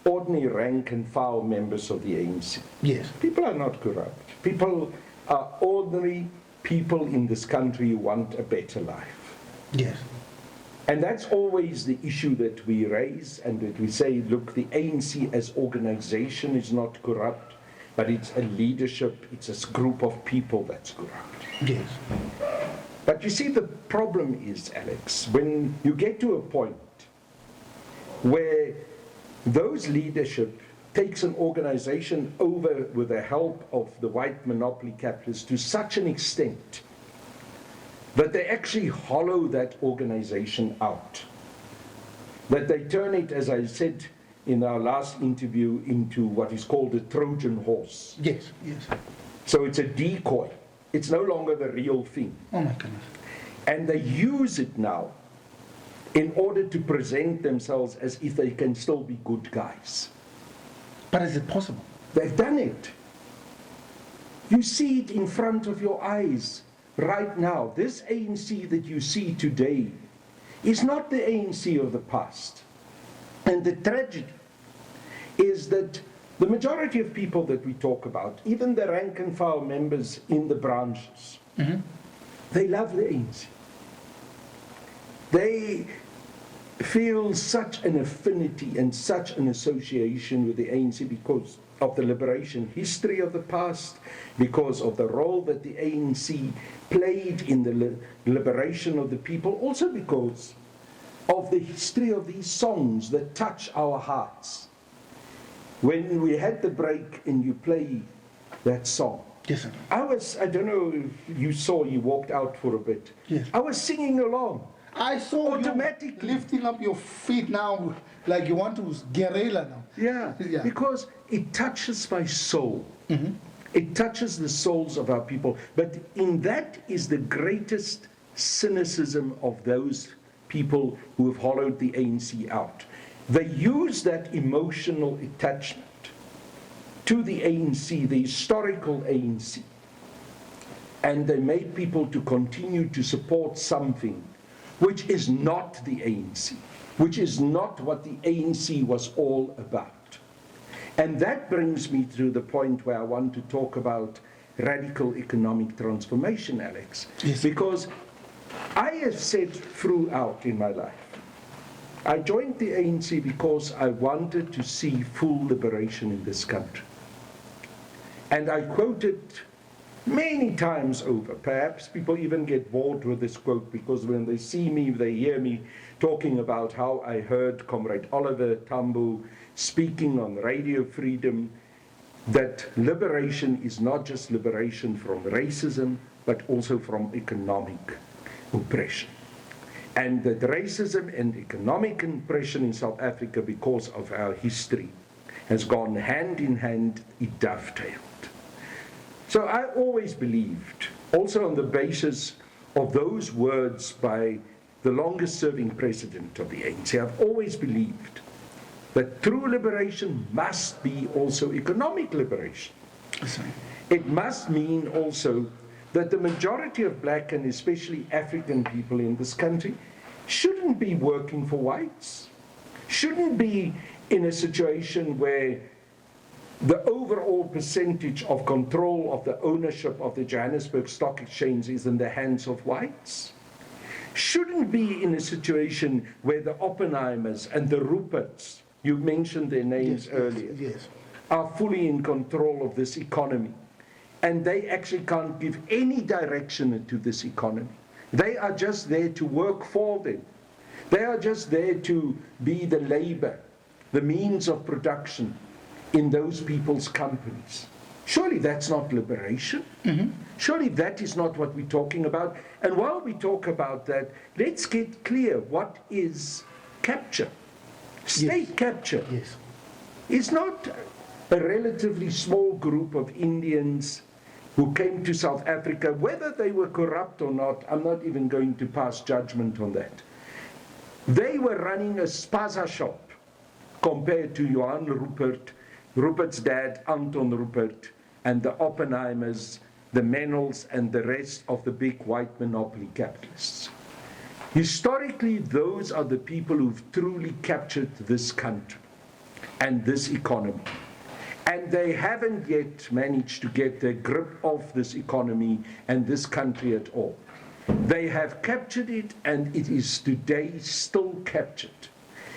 ordinary rank and file members of the ANC, Yes. people are not corrupt. People are ordinary people in this country who want a better life. Yes. And that's always the issue that we raise, and that we say, look, the ANC as organization is not corrupt, but it's a leadership, it's a group of people that's corrupt. Yes. But you see, the problem is, Alex, when you get to a point where those leadership takes an organization over with the help of the white monopoly capitalists to such an extent that they actually hollow that organization out, that they turn it, as I said in our last interview, into what is called a Trojan horse. Yes. Yes. So it's a decoy. It's no longer the real thing. Oh my goodness. And they use it now in order to present themselves as if they can still be good guys. But is it possible? They've done it. You see it in front of your eyes right now. This ANC that you see today is not the ANC of the past. And the tragedy is that the majority of people that we talk about, even the rank and file members in the branches, they love the ANC. They feel such an affinity and such an association with the ANC because of the liberation history of the past, because of the role that the ANC played in the liberation of the people, also because of the history of these songs that touch our hearts. When we had the break and you play that song, Yes, sir. I don't know if you saw, you walked out for a bit. Yes. I was singing along. I saw Automatically. you lifting up your feet now like you want to guerrilla now. Yeah, Yeah. because it touches my soul. It touches the souls of our people. But in that is the greatest cynicism of those people who have hollowed the ANC out. They use that emotional attachment to the ANC, the historical ANC, and they make people to continue to support something which is not the ANC, which is not what the ANC was all about. And that brings me to the point where I want to talk about radical economic transformation, Alex. Yes. Because I have said throughout in my life, I joined the ANC because I wanted to see full liberation in this country. And I quoted many times over. Perhaps people even get bored with this quote because when they see me, they hear me talking about how I heard Comrade Oliver Tambo speaking on Radio Freedom, that liberation is not just liberation from racism, but also from economic oppression. And that racism and economic oppression in South Africa, because of our history, has gone hand in hand, it dovetailed. So I always believed, also on the basis of those words by the longest serving president of the ANC, I've always believed that true liberation must be also economic liberation. It must mean also that the majority of black and especially African people in this country shouldn't be working for whites, shouldn't be in a situation where the overall percentage of control of the ownership of the Johannesburg Stock Exchange is in the hands of whites, shouldn't be in a situation where the Oppenheimers and the Ruperts, you mentioned their names earlier, Yes. are fully in control of this economy. And they actually can't give any direction to this economy. They are just there to work for them. They are just there to be the labor, the means of production in those people's companies. Surely that's not liberation. Surely that is not what we're talking about. And while we talk about that, let's get clear, what is capture? State capture Yes. is not a relatively small group of Indians who came to South Africa, whether they were corrupt or not. I'm not even going to pass judgment on that. They were running a spaza shop compared to Johan Rupert, Rupert's dad, Anton Rupert, and the Oppenheimers, the Menels, and the rest of the big white monopoly capitalists. Historically, those are the people who've truly captured this country and this economy. And they haven't yet managed to get their grip of this economy and this country at all. They have captured it, and it is today still captured.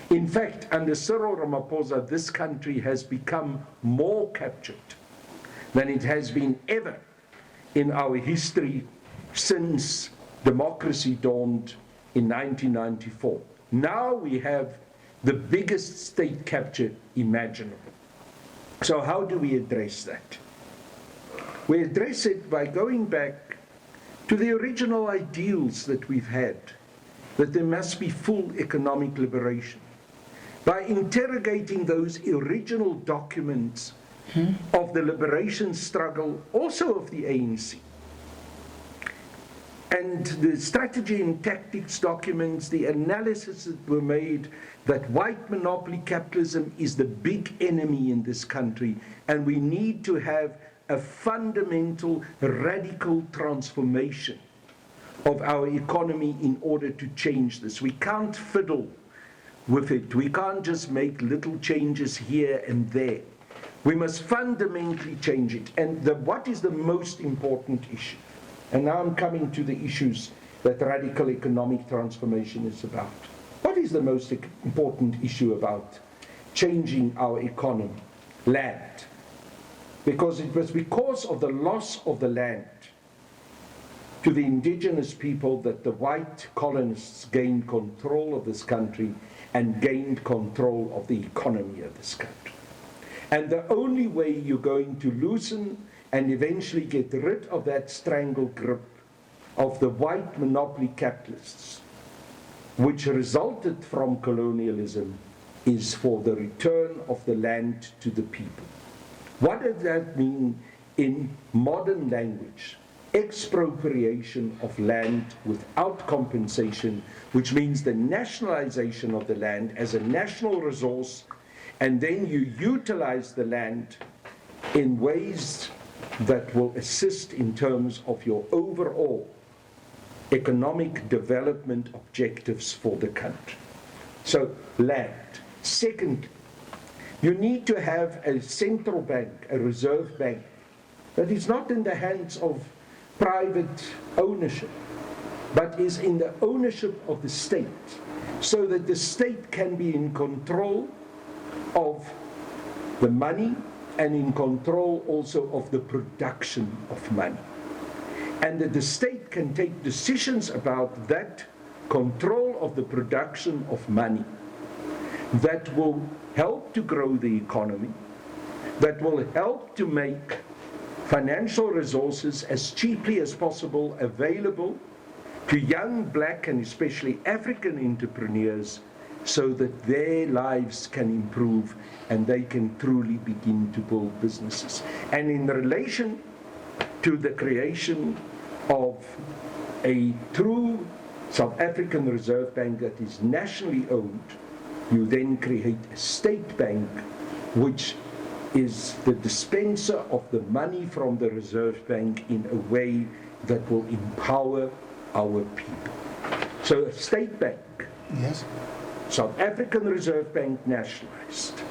In fact, under Cyril Ramaphosa, this country has become more captured than it has been ever in our history since democracy dawned in 1994. Now we have the biggest state capture imaginable. So how do we address that? We address it by going back to the original ideals that we've had, that there must be full economic liberation, by interrogating those original documents of the liberation struggle, also of the ANC, and the strategy and tactics documents, the analysis that were made that white monopoly capitalism is the big enemy in this country, and we need to have a fundamental, radical transformation of our economy in order to change this. We can't fiddle with it. We can't just make little changes here and there. We must fundamentally change it. And what is the most important issue? And now I'm coming to the issues that radical economic transformation is about. What is the most important issue about changing our economy? Land. Because it was because of the loss of the land to the indigenous people that the white colonists gained control of this country and gained control of the economy of this country. And the only way you're going to loosen and eventually get rid of that strangle grip of the white monopoly capitalists, which resulted from colonialism, is for the return of the land to the people. What does that mean in modern language? Expropriation of land without compensation, which means the nationalization of the land as a national resource, and then you utilize the land in ways that will assist in terms of your overall economic development objectives for the country. So, land. Second, you need to have a central bank, a reserve bank, that is not in the hands of private ownership, but is in the ownership of the state, so that the state can be in control of the money and in control also of the production of money. And that the state can take decisions about that control of the production of money that will help to grow the economy, that will help to make financial resources as cheaply as possible available to young black and especially African entrepreneurs, so that their lives can improve and they can truly begin to build businesses. And in relation to the creation of a true South African Reserve Bank that is nationally owned, you then create a state bank which is the dispenser of the money from the Reserve Bank in a way that will empower our people. So a state bank. Yes. South African Reserve Bank nationalized.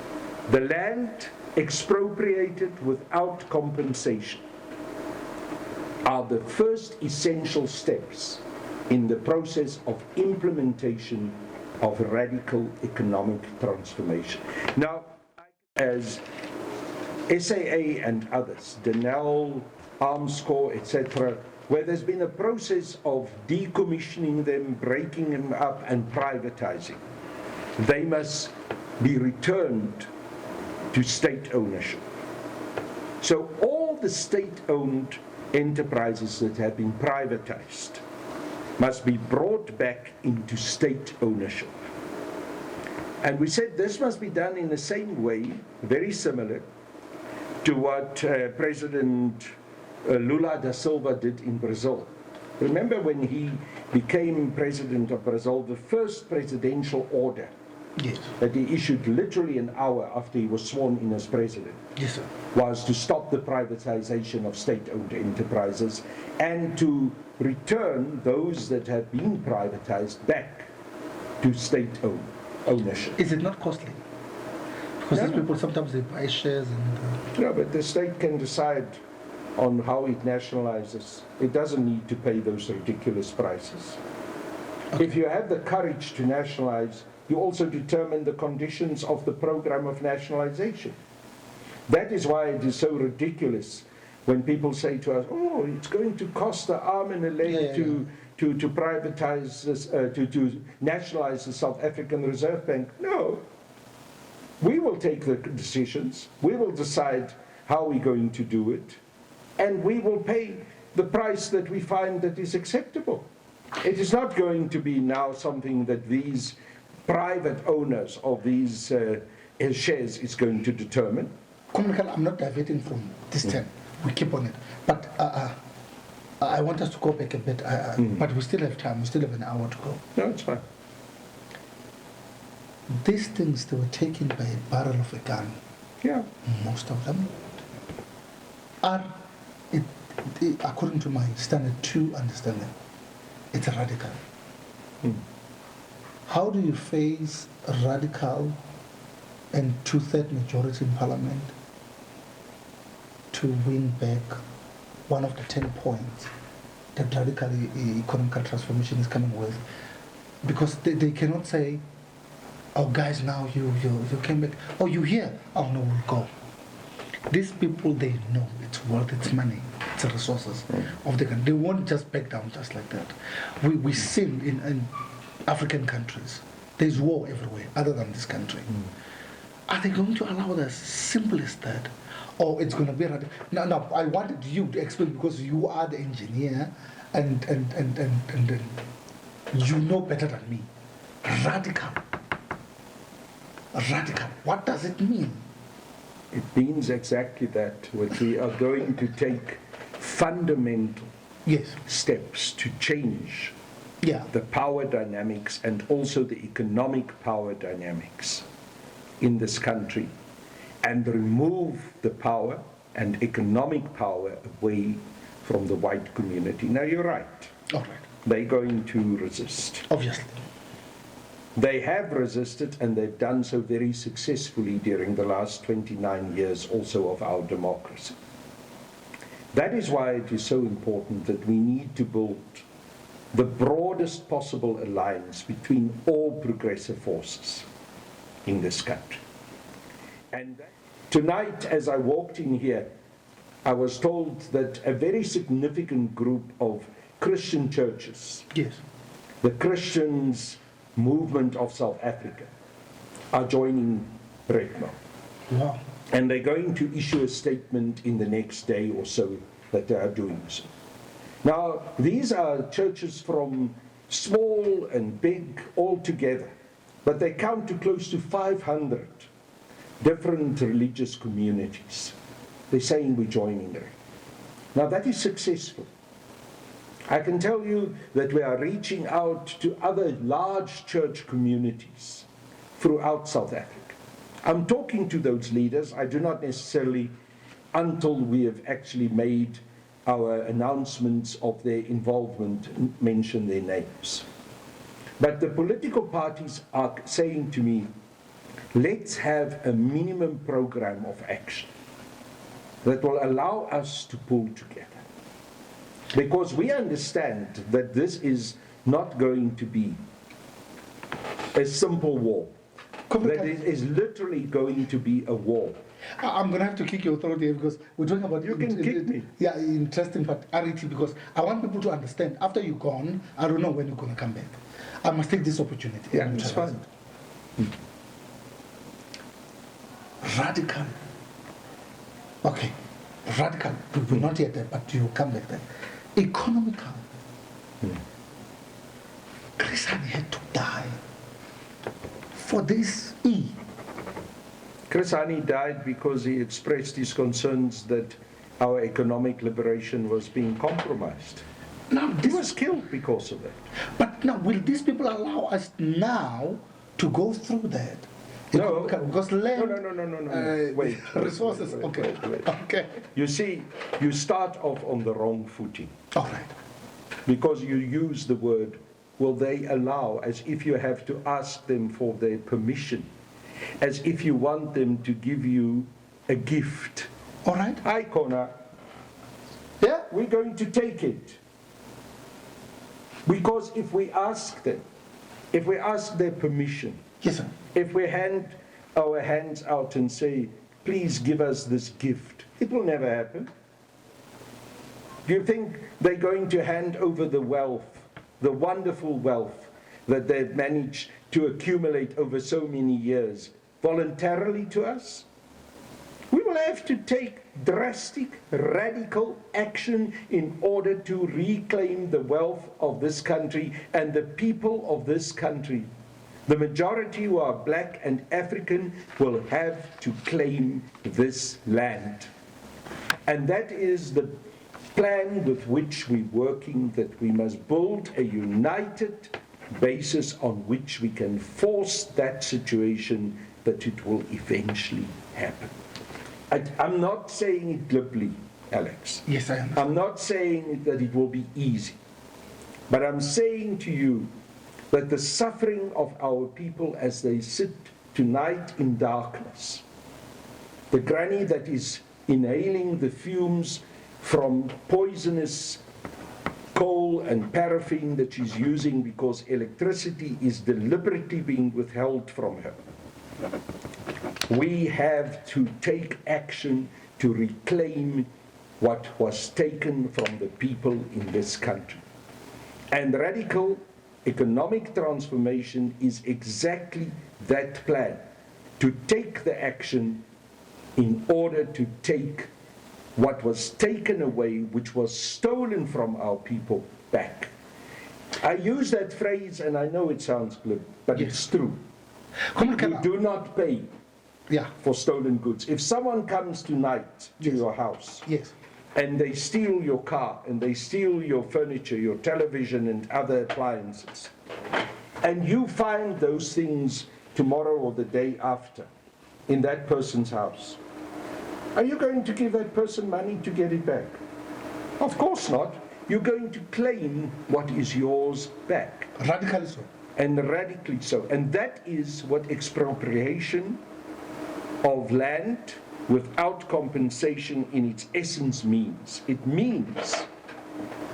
The land expropriated without compensation are the first essential steps in the process of implementation of radical economic transformation. Now, as SAA and others, Denel, Armscor, etc., where there's been a process of decommissioning them, breaking them up, and privatizing, they must be returned to state ownership. So all the state-owned enterprises that have been privatized must be brought back into state ownership. And we said this must be done in the same way, very similar to what President Lula da Silva did in Brazil. Remember when he became president of Brazil, the first presidential order Yes. that he issued literally an hour after he was sworn in as president, Yes, sir. was to stop the privatization of state-owned enterprises and to return those that have been privatized back to state-owned ownership. Is it not costly? Because No, these no. people sometimes they buy shares and. No, but the state can decide on how it nationalizes. It doesn't need to pay those ridiculous prices. Okay. If you have the courage to nationalize, you also determine the conditions of the program of nationalization. That is why it is so ridiculous when people say to us, oh, it's going to cost an arm and a leg to privatize this, to nationalize the South African Reserve Bank. No. We will take the decisions, we will decide how we're going to do it, and we will pay the price that we find that is acceptable. It is not going to be now something that these private owners of these shares is going to determine. Communicant, I'm not diverting from this term. We keep on it. But I want us to go back a bit. But we still have time. We still have an hour to go. No, it's fine. These things, they were taken by a barrel of a gun. Yeah. Most of them are, according to my standard 2 understanding, it's radical. How do you face a radical and 2/3 majority in parliament to win back one of the 10 points that radical economic transformation is coming with? Because they cannot say, oh guys, now you came back, oh you here, oh no, we'll go. These people, they know it's worth its money, it's resources of the country. They won't just back down just like that. We seen in African countries, there's war everywhere other than this country. Are they going to allow the simple as that? Or it's going to be radical? No, I wanted you to explain because you are the engineer and you know better than me. Radical. Radical. What does it mean? It means exactly that, what we are going to take fundamental steps to change the power dynamics and also the economic power dynamics in this country and remove the power and economic power away from the white community. Now you're right. All right. They're going to resist. Obviously. They have resisted, and they've done so very successfully during the last 29 years also of our democracy. That is why it is so important that we need to build the broadest possible alliance between all progressive forces in this country. And tonight, as I walked in here, I was told that a very significant group of Christian churches, the Christians movement of South Africa, are joining RETMO. Wow. And they're going to issue a statement in the next day or so that they are doing so. Now, these are churches from small and big all together, but they count to close to 500 different religious communities. They're saying we're joining RETMO. Now, that is successful. I can tell you that we are reaching out to other large church communities throughout South Africa. I'm talking to those leaders. I do not necessarily, until we have actually made our announcements of their involvement, mention their names. But the political parties are saying to me, let's have a minimum program of action that will allow us to pull together. Because we understand that this is not going to be a simple war. That it is literally going to be a war. I'm going to have to kick your throat here because we're talking about... You can kick me. Yeah, interesting part, RET, because I want people to understand, after you're gone, I don't know when you're going to come back. I must take this opportunity. Yeah, it's fine. Radical. Okay. Radical. We're not yet there, but you come back there. Economical. Chris Hani had to die for this Chris Hani died because he expressed his concerns that our economic liberation was being compromised. Now, He was killed because of that. But now, will these people allow us now to go through that. No. Because land, No. Wait. resources. Okay. Okay. You see, you start off on the wrong footing. All right. Because you use the word, will they allow, as if you have to ask them for their permission, as if you want them to give you a gift. All right. Hi, Kona. Yeah. We're going to take it. Because if we ask them, if we ask their permission, Yes, sir. if we hand our hands out and say, please give us this gift, it will never happen. Do you think they're going to hand over the wealth, the wonderful wealth that they've managed to accumulate over so many years voluntarily to us? We will have to take drastic, radical action in order to reclaim the wealth of this country and the people of this country. The majority who are black and African will have to claim this land. And that is the plan with which we're working, that we must build a united basis on which we can force that situation that it will eventually happen. I'm not saying it glibly, Alex. Yes, I am. I'm not saying that it will be easy. But I'm saying to you that the suffering of our people as they sit tonight in darkness, the granny that is inhaling the fumes from poisonous coal and paraffin that she's using because electricity is deliberately being withheld from her. We have to take action to reclaim what was taken from the people in this country. And radical economic transformation is exactly that plan, to take the action in order to take what was taken away, which was stolen from our people, back. I use that phrase, and I know it sounds glib, but Yes. it's true. You do not pay for stolen goods. If someone comes tonight to your house, Yes. and they steal your car, and they steal your furniture, your television, and other appliances, and you find those things tomorrow or the day after in that person's house, are you going to give that person money to get it back? Of course not. You're going to claim what is yours back. Radically so. And radically so. And that is what expropriation of land without compensation in its essence means. It means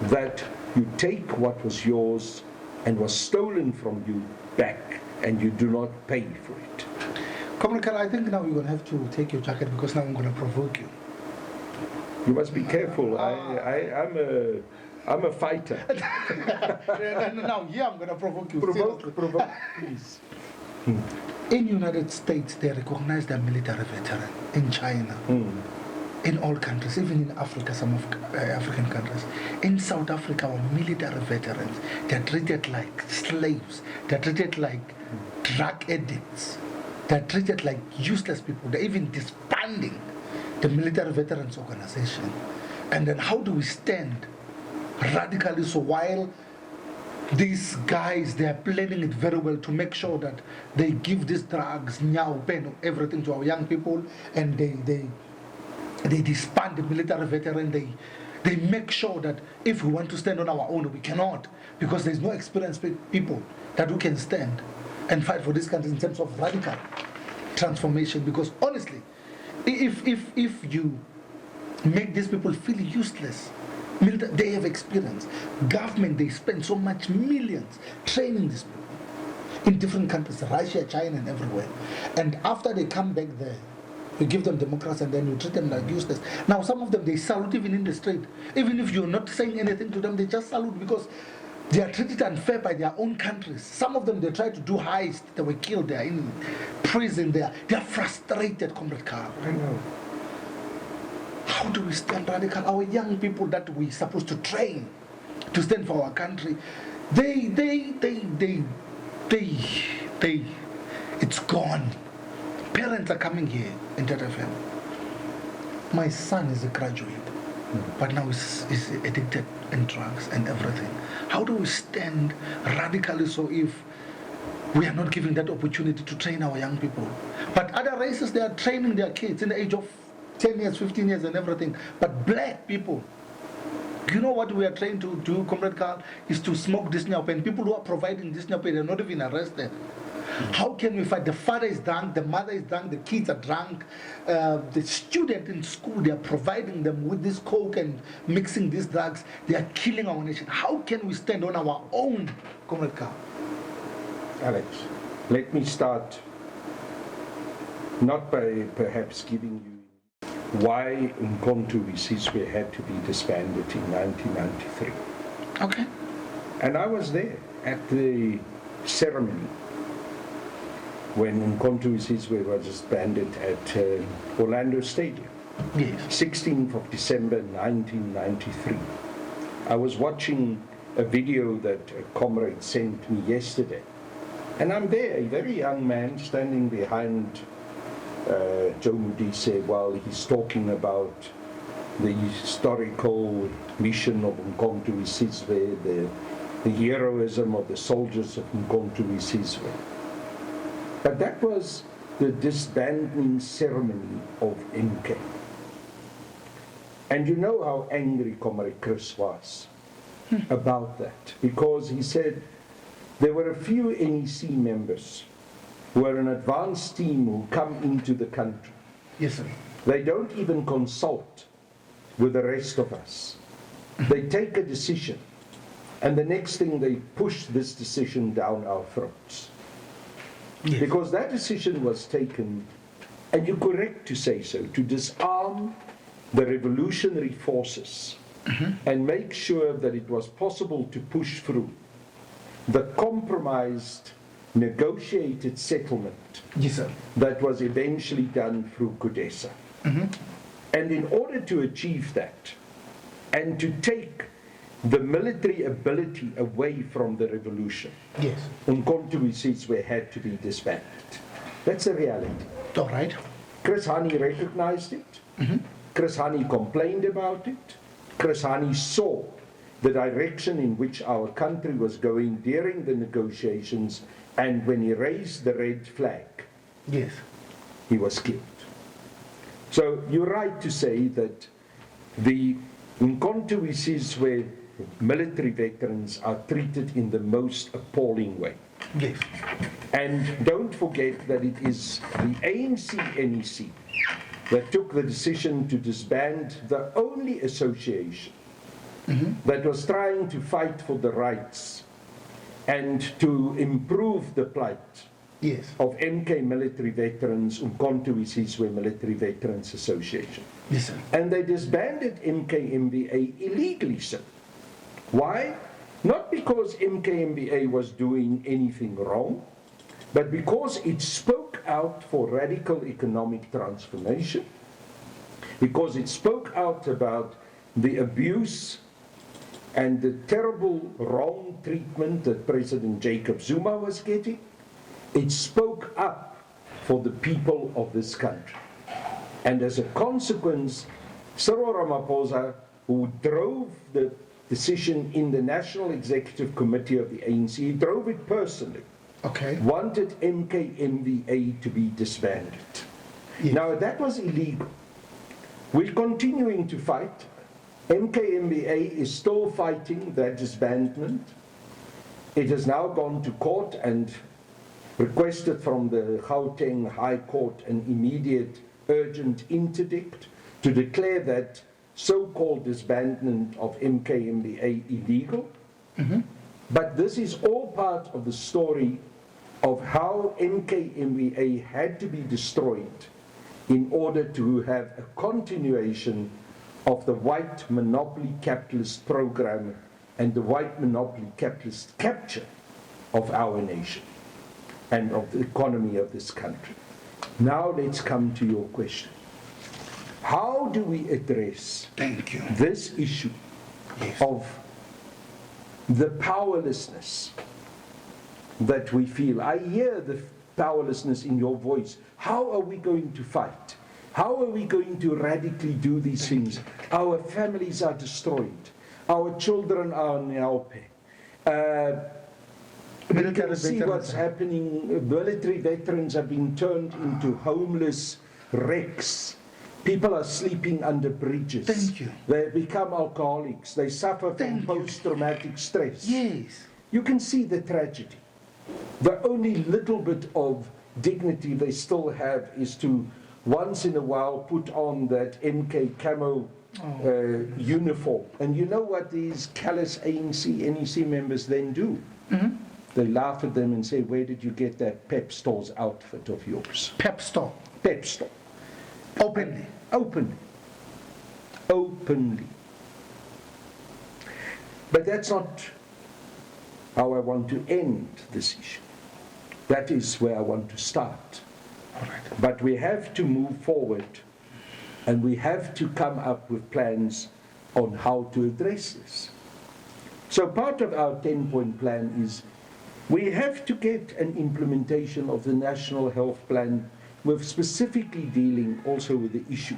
that you take what was yours and was stolen from you back, and you do not pay for it. Comrade, I think now you're going to have to take your jacket because now I'm going to provoke you. You must be careful. I'm a fighter. Now, yeah, I'm going to provoke you. Provoke, please. In United States, they recognize their military veteran. In China, in all countries, even in Africa, some of African countries. In South Africa, our military veterans, they're treated like slaves. They're treated like drug addicts. They're treated like useless people. They're even disbanding the military veterans organization. And then how do we stand radically so while these guys, they are planning it very well to make sure that they give these drugs, nyao, pen, everything to our young people, and they disband the military veteran. They make sure that if we want to stand on our own, we cannot, because there's no experienced people that who can stand and fight for this country in terms of radical transformation. Because honestly, if you make these people feel useless, they have experience. Government, they spend so much millions training these people in different countries, Russia, China, and everywhere. And after they come back there, you give them democracy and then you treat them like useless. Now, some of them, they salute even in the street. Even if you're not saying anything to them, they just salute because they are treated unfair by their own countries. Some of them, they try to do heists. They were killed. They are in prison. They are frustrated, Comrade Carl. I know. How do we stand radical? Our young people that we're supposed to train to stand for our country, it's gone. Parents are coming here in Thetha FM. My son is a graduate, but now he's addicted in drugs and everything. How do we stand radically so if We are not giving that opportunity to train our young people. But other races, they are training their kids in the age of 10 years, 15 years and everything. But black people, you know what we are trying to do, Comrade Carl, is to smoke this nyaupe. And people who are providing this nyaupe, they're not even arrested. How can we fight? The father is drunk, the mother is drunk, the kids are drunk. The student in school, they are providing them with this coke and mixing these drugs. They are killing our nation. How can we stand on our own, Comrade Carl? Alex, let me start not by perhaps giving you why Umkhonto Sizwe had to be disbanded in 1993. Okay. And I was there at the ceremony when Umkhonto Sizwe was disbanded at Orlando Stadium. Yes. 16th of December 1993. I was watching a video that a comrade sent me yesterday. And I'm there, a very young man standing behind Joe Modise while he's talking about the historical mission of Umkhonto Sizwe, the heroism of the soldiers of Umkhonto Sizwe. But that was the disbanding ceremony of MK. And you know how angry Comrade Chris was about that, because he said there were a few NEC members who are an advanced team who come into the country. Yes, sir. They don't even consult with the rest of us. They take a decision, and the next thing they push this decision down our throats. Yes. Because that decision was taken, and you're correct to say so, to disarm the revolutionary forces and make sure that it was possible to push through the compromised, negotiated settlement Yes, sir. that was eventually done through CODESA. And in order to achieve that, and to take the military ability away from the revolution, Yes. Umkhonto Sizwe had to be disbanded. That's the reality. All right. Chris Hani recognized it. Chris Hani complained about it. Chris Hani saw the direction in which our country was going during the negotiations, and when he raised the red flag, Yes. he was killed. So you're right to say that the Umkhonto Sizwe military veterans are treated in the most appalling way. Yes. And don't forget that it is the ANC-NEC that took the decision to disband the only association that was trying to fight for the rights and to improve the plight Yes. of MK military veterans, Umkhonto Sizwe Military Veterans Association. Yes, sir. And they disbanded MKMVA illegally, so. Why? Not because MKMVA was doing anything wrong, but because it spoke out for radical economic transformation, because it spoke out about the abuse and the terrible wrong treatment that President Jacob Zuma was getting. It spoke up for the people of this country. And as a consequence, Cyril Ramaphosa, who drove the decision in the National Executive Committee of the ANC, he drove it personally, Okay. wanted MKMVA to be disbanded. Yes. Now, that was illegal. We're continuing to fight. MKMVA is still fighting that disbandment. It has now gone to court and requested from the Gauteng High Court an immediate urgent interdict to declare that so-called disbandment of MKMVA illegal. But this is all part of the story of how MKMVA had to be destroyed in order to have a continuation of the white monopoly capitalist program and the white monopoly capitalist capture of our nation and of the economy of this country. Now let's come to your question. How do we address Thank you. this issue Yes. of the powerlessness that we feel? I hear the powerlessness in your voice. How are we going to fight? How are we going to radically do these things? Our families are destroyed. Our children are in Alpe. We Military can see veterans. what's happening. Military veterans have been turned into homeless wrecks. People are sleeping under bridges. Thank you. They become alcoholics. They suffer from Thank you. post-traumatic stress. Yes. You can see the tragedy. The only little bit of dignity they still have is to once in a while put on that MK camo uniform. And you know what these callous ANC, NEC members then do? Mm-hmm. They laugh at them and say, where did you get that Pep Store's outfit of yours? Pep store. Pep Store. Openly. Openly. Openly. But that's not how I want to end this issue. That is where I want to start. All right. But we have to move forward and we have to come up with plans on how to address this. So part of our 10-point plan is we have to get an implementation of the National Health Plan with specifically dealing also with the issue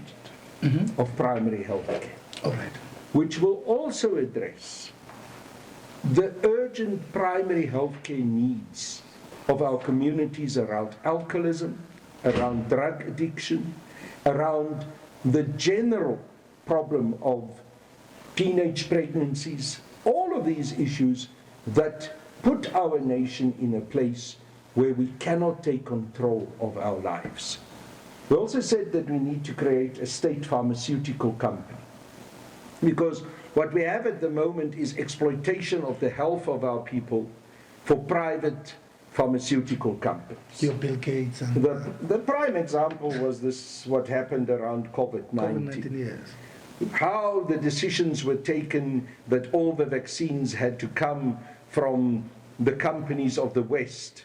of primary health care, All right. which will also address the urgent primary health care needs of our communities around alcoholism, around drug addiction, around the general problem of teenage pregnancies, all of these issues that put our nation in a place where we cannot take control of our lives. We also said that we need to create a state pharmaceutical company, because what we have at the moment is exploitation of the health of our people for private pharmaceutical companies. Your Bill Gates and The prime example was this, what happened around COVID-19. COVID-19 years. How the decisions were taken that all the vaccines had to come from the companies of the West.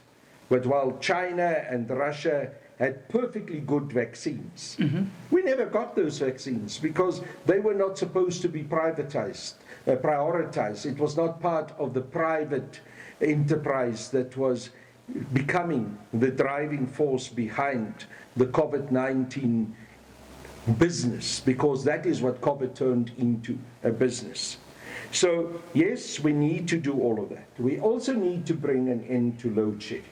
But while China and Russia had perfectly good vaccines, we never got those vaccines because they were not supposed to be prioritized. It was not part of the private enterprise that was becoming the driving force behind the COVID-19 business, because that is what COVID turned into, a business. So yes, we need to do all of that. We also need to bring an end to load shedding,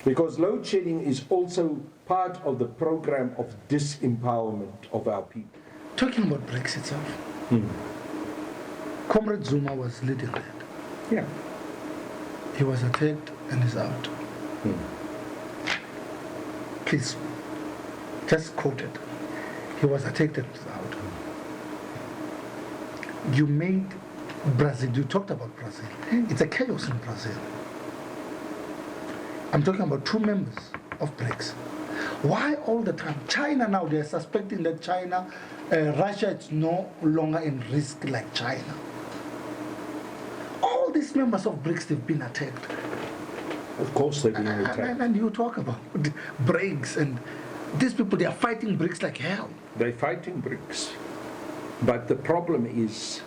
because load shedding is also part of the program of disempowerment of our people. Talking about BRICS itself, Comrade Zuma was leading that. Yeah. He was attacked and is out. Please, just quote it. He was attacked and is out. You made Brazil, you talked about Brazil. It's a chaos in Brazil. I'm talking about 2 members of BRICS. Why all the time? China now, they're suspecting that China, Russia is no longer in risk like China. All these members of BRICS, they've been attacked. Of course they've been attacked. And you talk about BRICS, and these people, they are fighting BRICS like hell. They're fighting BRICS. But the problem is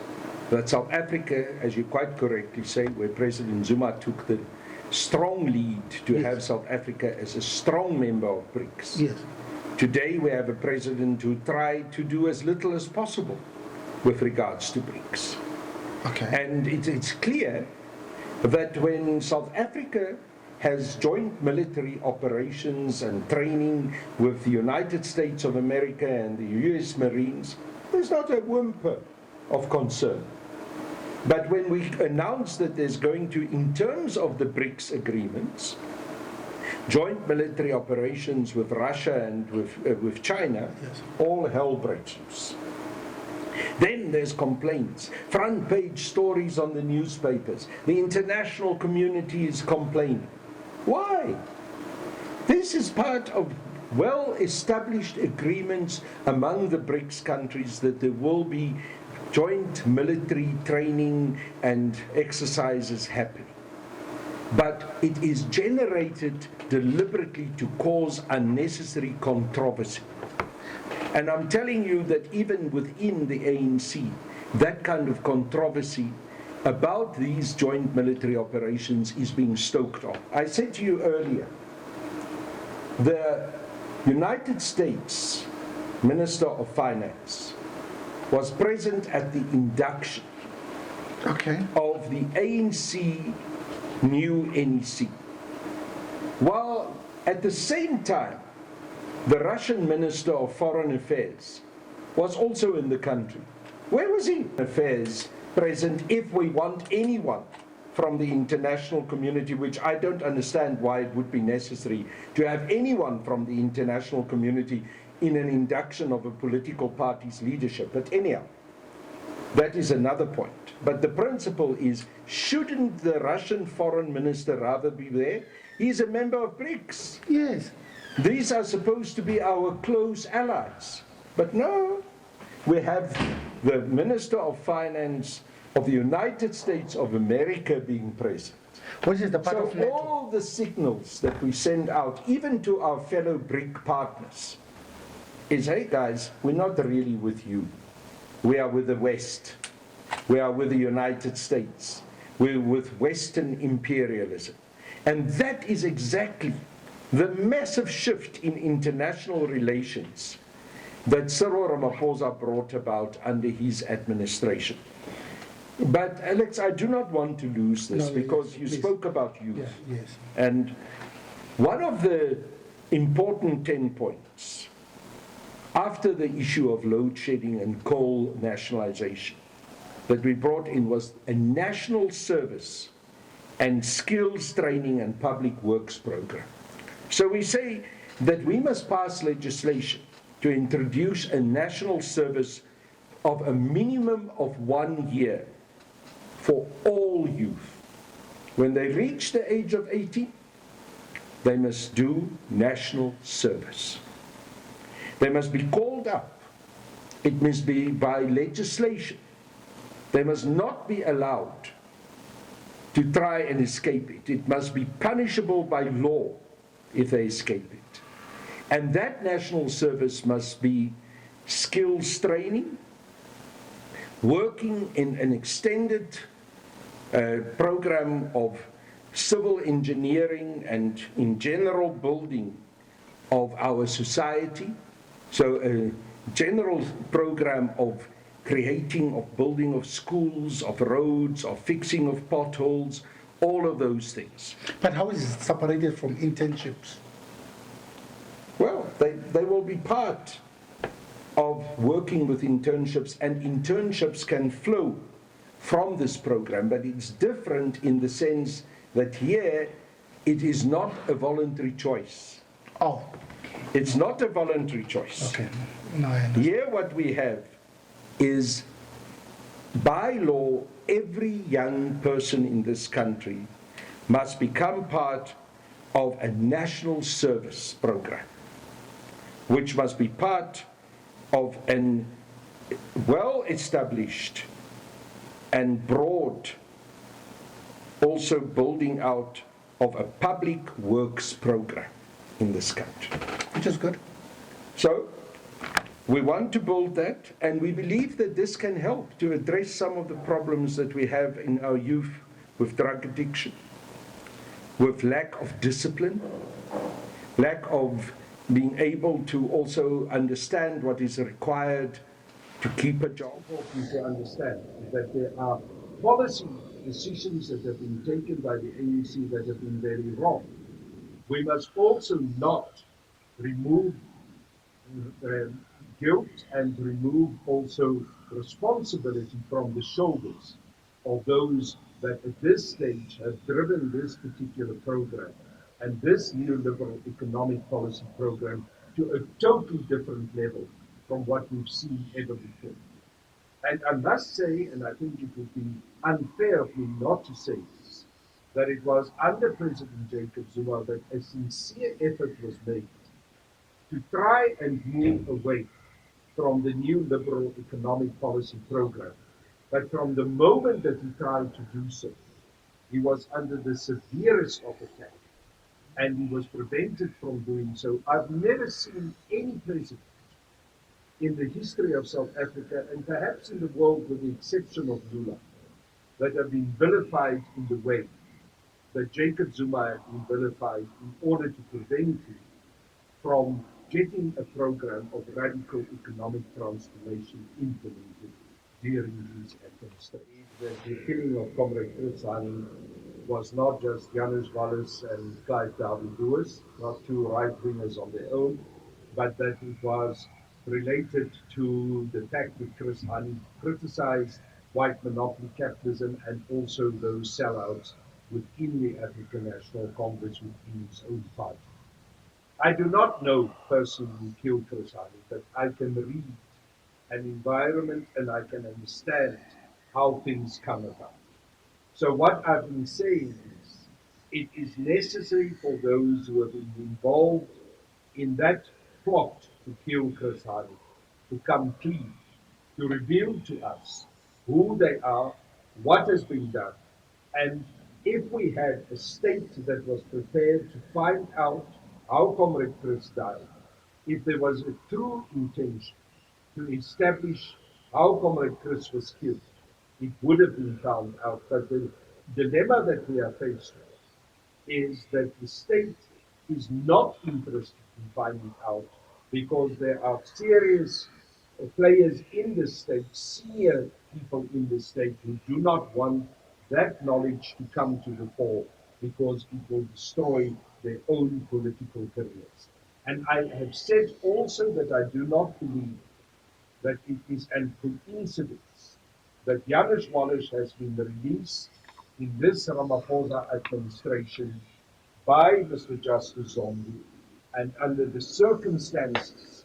that South Africa, as you quite correctly say, where President Zuma took the strong lead to have South Africa as a strong member of BRICS. Yes. Today we have a president who tried to do as little as possible with regards to BRICS. Okay. And it's clear that when South Africa has joint military operations and training with the United States of America and the US Marines, there's not a whimper of concern. But when we announce that there's going to, in terms of the BRICS agreements, joint military operations with Russia and with China, all hell breaks loose. Then there's complaints, front page stories on the newspapers. The international community is complaining. Why? This is part of well-established agreements among the BRICS countries that there will be joint military training and exercises happening. But it is generated deliberately to cause unnecessary controversy. And I'm telling you that even within the ANC, that kind of controversy about these joint military operations is being stoked on. I said to you earlier, the United States Minister of Finance was present at the induction Okay. of the ANC new NEC. While at the same time, the Russian Minister of Foreign Affairs was also in the country. Where was he? Affairs present if we want anyone from the international community, which I don't understand why it would be necessary to have anyone from the international community in an induction of a political party's leadership. But anyhow, that is another point. But the principle is, shouldn't the Russian foreign minister rather be there? He's a member of BRICS. Yes. These are supposed to be our close allies. But no, we have the Minister of Finance of the United States of America being present. Which is the part of So NATO. all the signals that we send out, even to our fellow BRIC partners, is, hey guys, we're not really with you. We are with the West. We are with the United States. We're with Western imperialism. And that is exactly the massive shift in international relations that Cyril Ramaphosa brought about under his administration. But Alex, I do not want to lose this because you spoke about youth. Yeah, yes. And one of the important 10 points after the issue of load shedding and coal nationalization that we brought in was a national service and skills training and public works program. So we say that we must pass legislation to introduce a national service of a minimum of 1 year for all youth. When they reach the age of 18, they must do national service. They must be called up. It must be by legislation. They must not be allowed to try and escape it. It must be punishable by law if they escape it. And that national service must be skills training, working in an extended program of civil engineering and in general building of our society. So a general program of creating, of building of schools, of roads, of fixing of potholes, all of those things. But how is it separated from internships? Well, they will be part of working with internships, and internships can flow from this program, but it's different in the sense that here it is not a voluntary choice. Oh. It's not a voluntary choice. Okay. No, I understand. Here what we have is, by law, every young person in this country must become part of a national service program, which must be part of an well-established and broad, also building out of a public works program in this country. Which is good. So, we want to build that, and we believe that this can help to address some of the problems that we have in our youth with drug addiction, with lack of discipline, lack of being able to also understand what is required to keep a job. Important to understand that there are policy decisions that have been taken by the ANC that have been very wrong. We must also not remove guilt and remove also responsibility from the shoulders of those that at this stage have driven this particular program and this neoliberal economic policy program to a totally different level from what we've seen ever before. And I must say, and I think it would be unfair of me not to say this, that it was under President Jacob Zuma that a sincere effort was made to try and move away from the new liberal economic policy program. But from the moment that he tried to do so, he was under the severest of attack, and he was prevented from doing so. I've never seen any president in the history of South Africa, and perhaps in the world with the exception of Lula, that have been vilified in the way that Jacob Zuma had been vilified in order to prevent him from getting a program of radical economic transformation implemented during his administration. The killing of Comrade Hani was not just Janusz Wallace and Clive Derby-Lewis, not two right-wingers on their own, but that it was related to the fact that Chris Hani criticized white monopoly capitalism and also those sellouts within the African National Congress within his own party. I do not know personally who killed Chris Hani, but I can read an environment and I can understand how things come about. So what I've been saying is, it is necessary for those who have been involved in that plot to kill Chris Hani to come clean, to reveal to us who they are, what has been done, and if we had a state that was prepared to find out how Comrade Chris died, if there was a true intention to establish how Comrade Chris was killed, it would have been found out. But the dilemma that we are faced with is that the state is not interested in finding out because there are serious players in the state, senior people in the state who do not want that knowledge to come to the fore because it will destroy their own political careers. And I have said also that I do not believe that it is a coincidence that Janusz Wallace has been released in this Ramaphosa administration by Mr. Justice Zombie, and under the circumstances,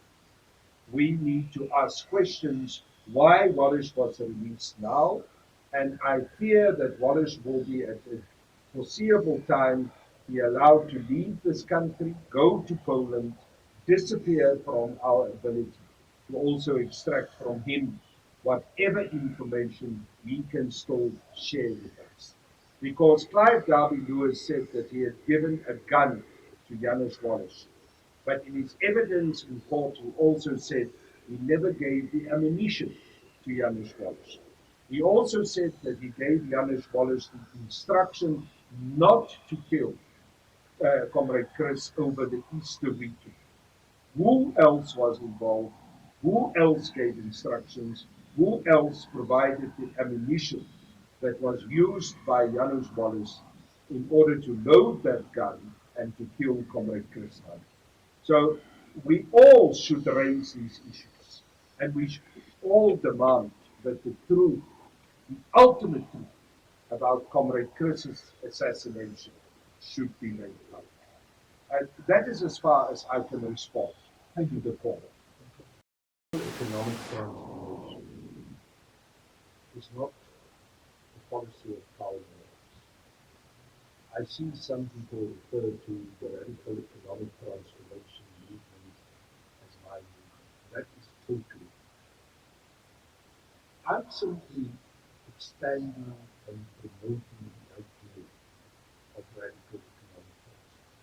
we need to ask questions why Wallace was released now, and I fear that Wallace will be at a foreseeable time be allowed to leave this country, go to Poland, disappear from our ability to also extract from him whatever information he can still share with us. Because Clive Derby-Lewis said that he had given a gun to Janusz Wallace. But in his evidence in court, he also said he never gave the ammunition to Janusz Wallace. He also said that he gave Janusz Wallace the instruction not to kill Comrade Chris over the Easter weekend. Who else was involved? Who else gave instructions? Who else provided the ammunition that was used by Janusz Wallace in order to load that gun and to kill Comrade Chris Hani? So we all should raise these issues, and we should all demand that the truth, the ultimate truth about Comrade Chris's assassination should be made public. And that is as far as I can respond to the call. Economic transformation is not a policy of power. I see some people refer to the radical economic transformation movement as my movement. That is totally. I'm simply expanding and promoting the idea of radical economic transformation.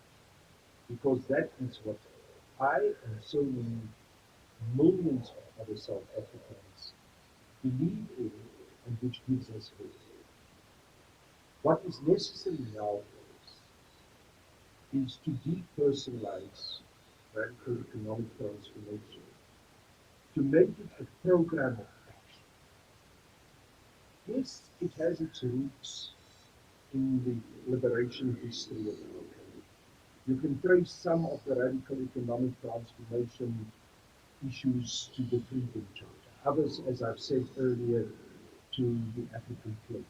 Because that is what I and so many millions of other South Africans believe in and which gives us hope. What is necessary now is to depersonalize radical economic transformation, to make it a program of action. Yes, it has its roots in the liberation history of our country. You can trace some of the radical economic transformation issues to the Freedom Charter, others, as I've said earlier, to the African plains.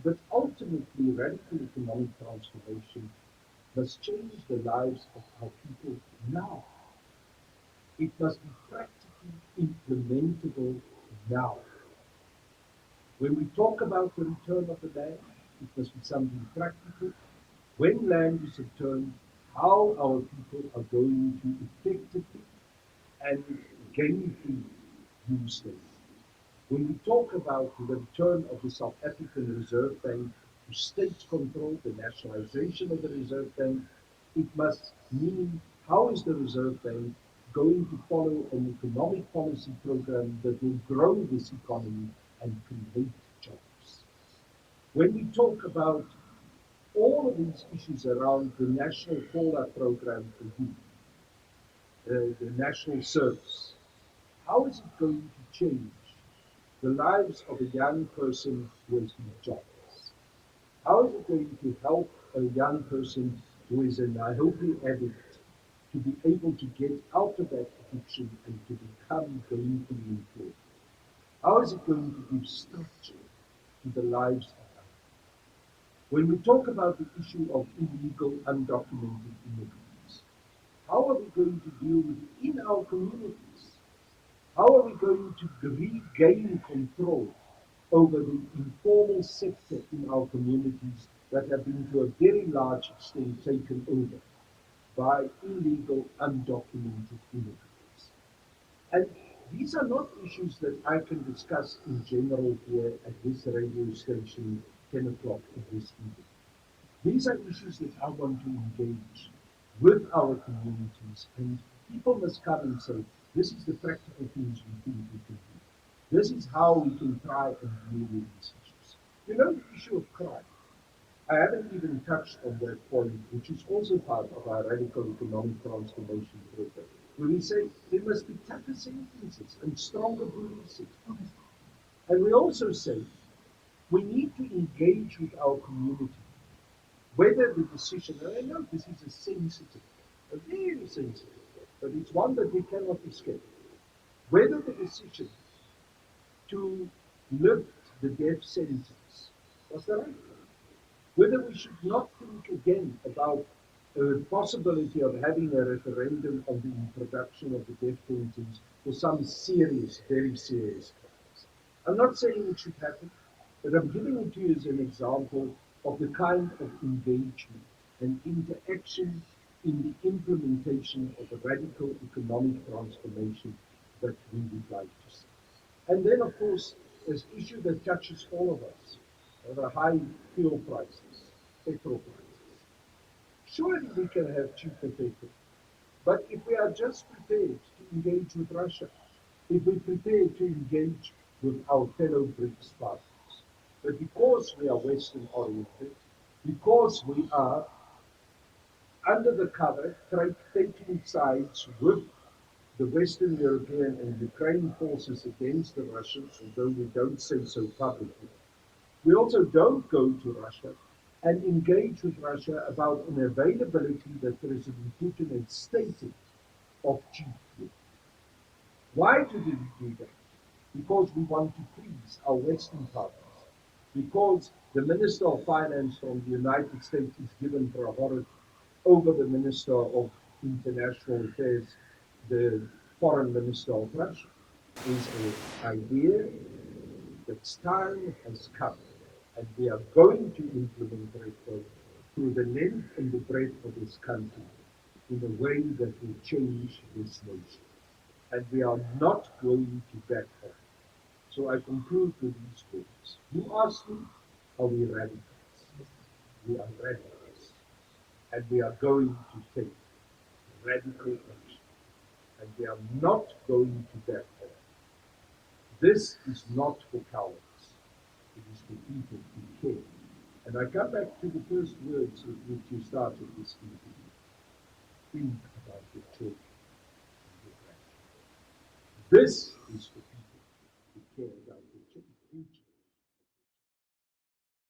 But ultimately, radical economic transformation must change the lives of our people now. It must be practically implementable now. When we talk about the return of the land, it must be something practical. When land is returned, how our people are going to effectively and gainfully use them. When we talk about the return of the South African Reserve Bank to state control, the nationalization of the Reserve Bank, it must mean how is the Reserve Bank going to follow an economic policy program that will grow this economy and create jobs. When we talk about all of these issues around the National COLA program for youth, the national service, how is it going to change the lives of a young person who has been jobless? How is it going to help a young person who is a Nairobi addict to be able to get out of that addiction and to become gainfully employed? How is it going to give structure to the lives of others? When we talk about the issue of illegal, undocumented immigrants, how are we going to deal with it in our communities? How are we going to regain control over the informal sector in our communities that have been to a very large extent taken over by illegal, undocumented immigrants? And these are not issues that I can discuss in general here at this radio station, 10 o'clock in this evening. These are issues that I want to engage with our communities, and people must come and say, this is the practical things we think we can do. This is how we can try and deal with these issues. You know, the issue of crime. I haven't even touched on that point, which is also part of our radical economic transformation program, where we say there must be tougher sentences and stronger policing. And we also say we need to engage with our community, whether the decision, and I know this is a very sensitive, but it's one that we cannot escape, whether the decision to lift the death sentence was the right one, whether we should not think again about the possibility of having a referendum on the introduction of the death sentence for some serious, very serious crimes. I'm not saying it should happen, but I'm giving it to you as an example of the kind of engagement and interaction in the implementation of the radical economic transformation that we would like to see. And then, of course, there's an issue that touches all of us, the high fuel prices, petrol prices. Surely we can have cheaper petrol, but if we are just prepared to engage with Russia, if we're prepared to engage with our fellow BRICS partners, but because we are Western oriented, because we are under the cover taking sides with the Western European and Ukraine forces against the Russians, although we don't say so publicly, we also don't go to Russia and engage with Russia about an availability that President Putin had stated of cheap fuel. Why did we do that? Because we want to please our Western partners. Because the Minister of Finance from the United States is given priority over the Minister of International Affairs, the Foreign Minister of Russia. Is an idea that time has come, and we are going to implement RETMO through the length and the breadth of this country in a way that will change this nation. And we are not going to back off. So I conclude with these words. You ask me, are we radicals? We are radicals. And we are going to take radical action. And we are not going to back off. This is not for cowards. It is for people who care. And I come back to the first words with which you started this evening. Think about your children and your grandchildren. This is for people who care about the future.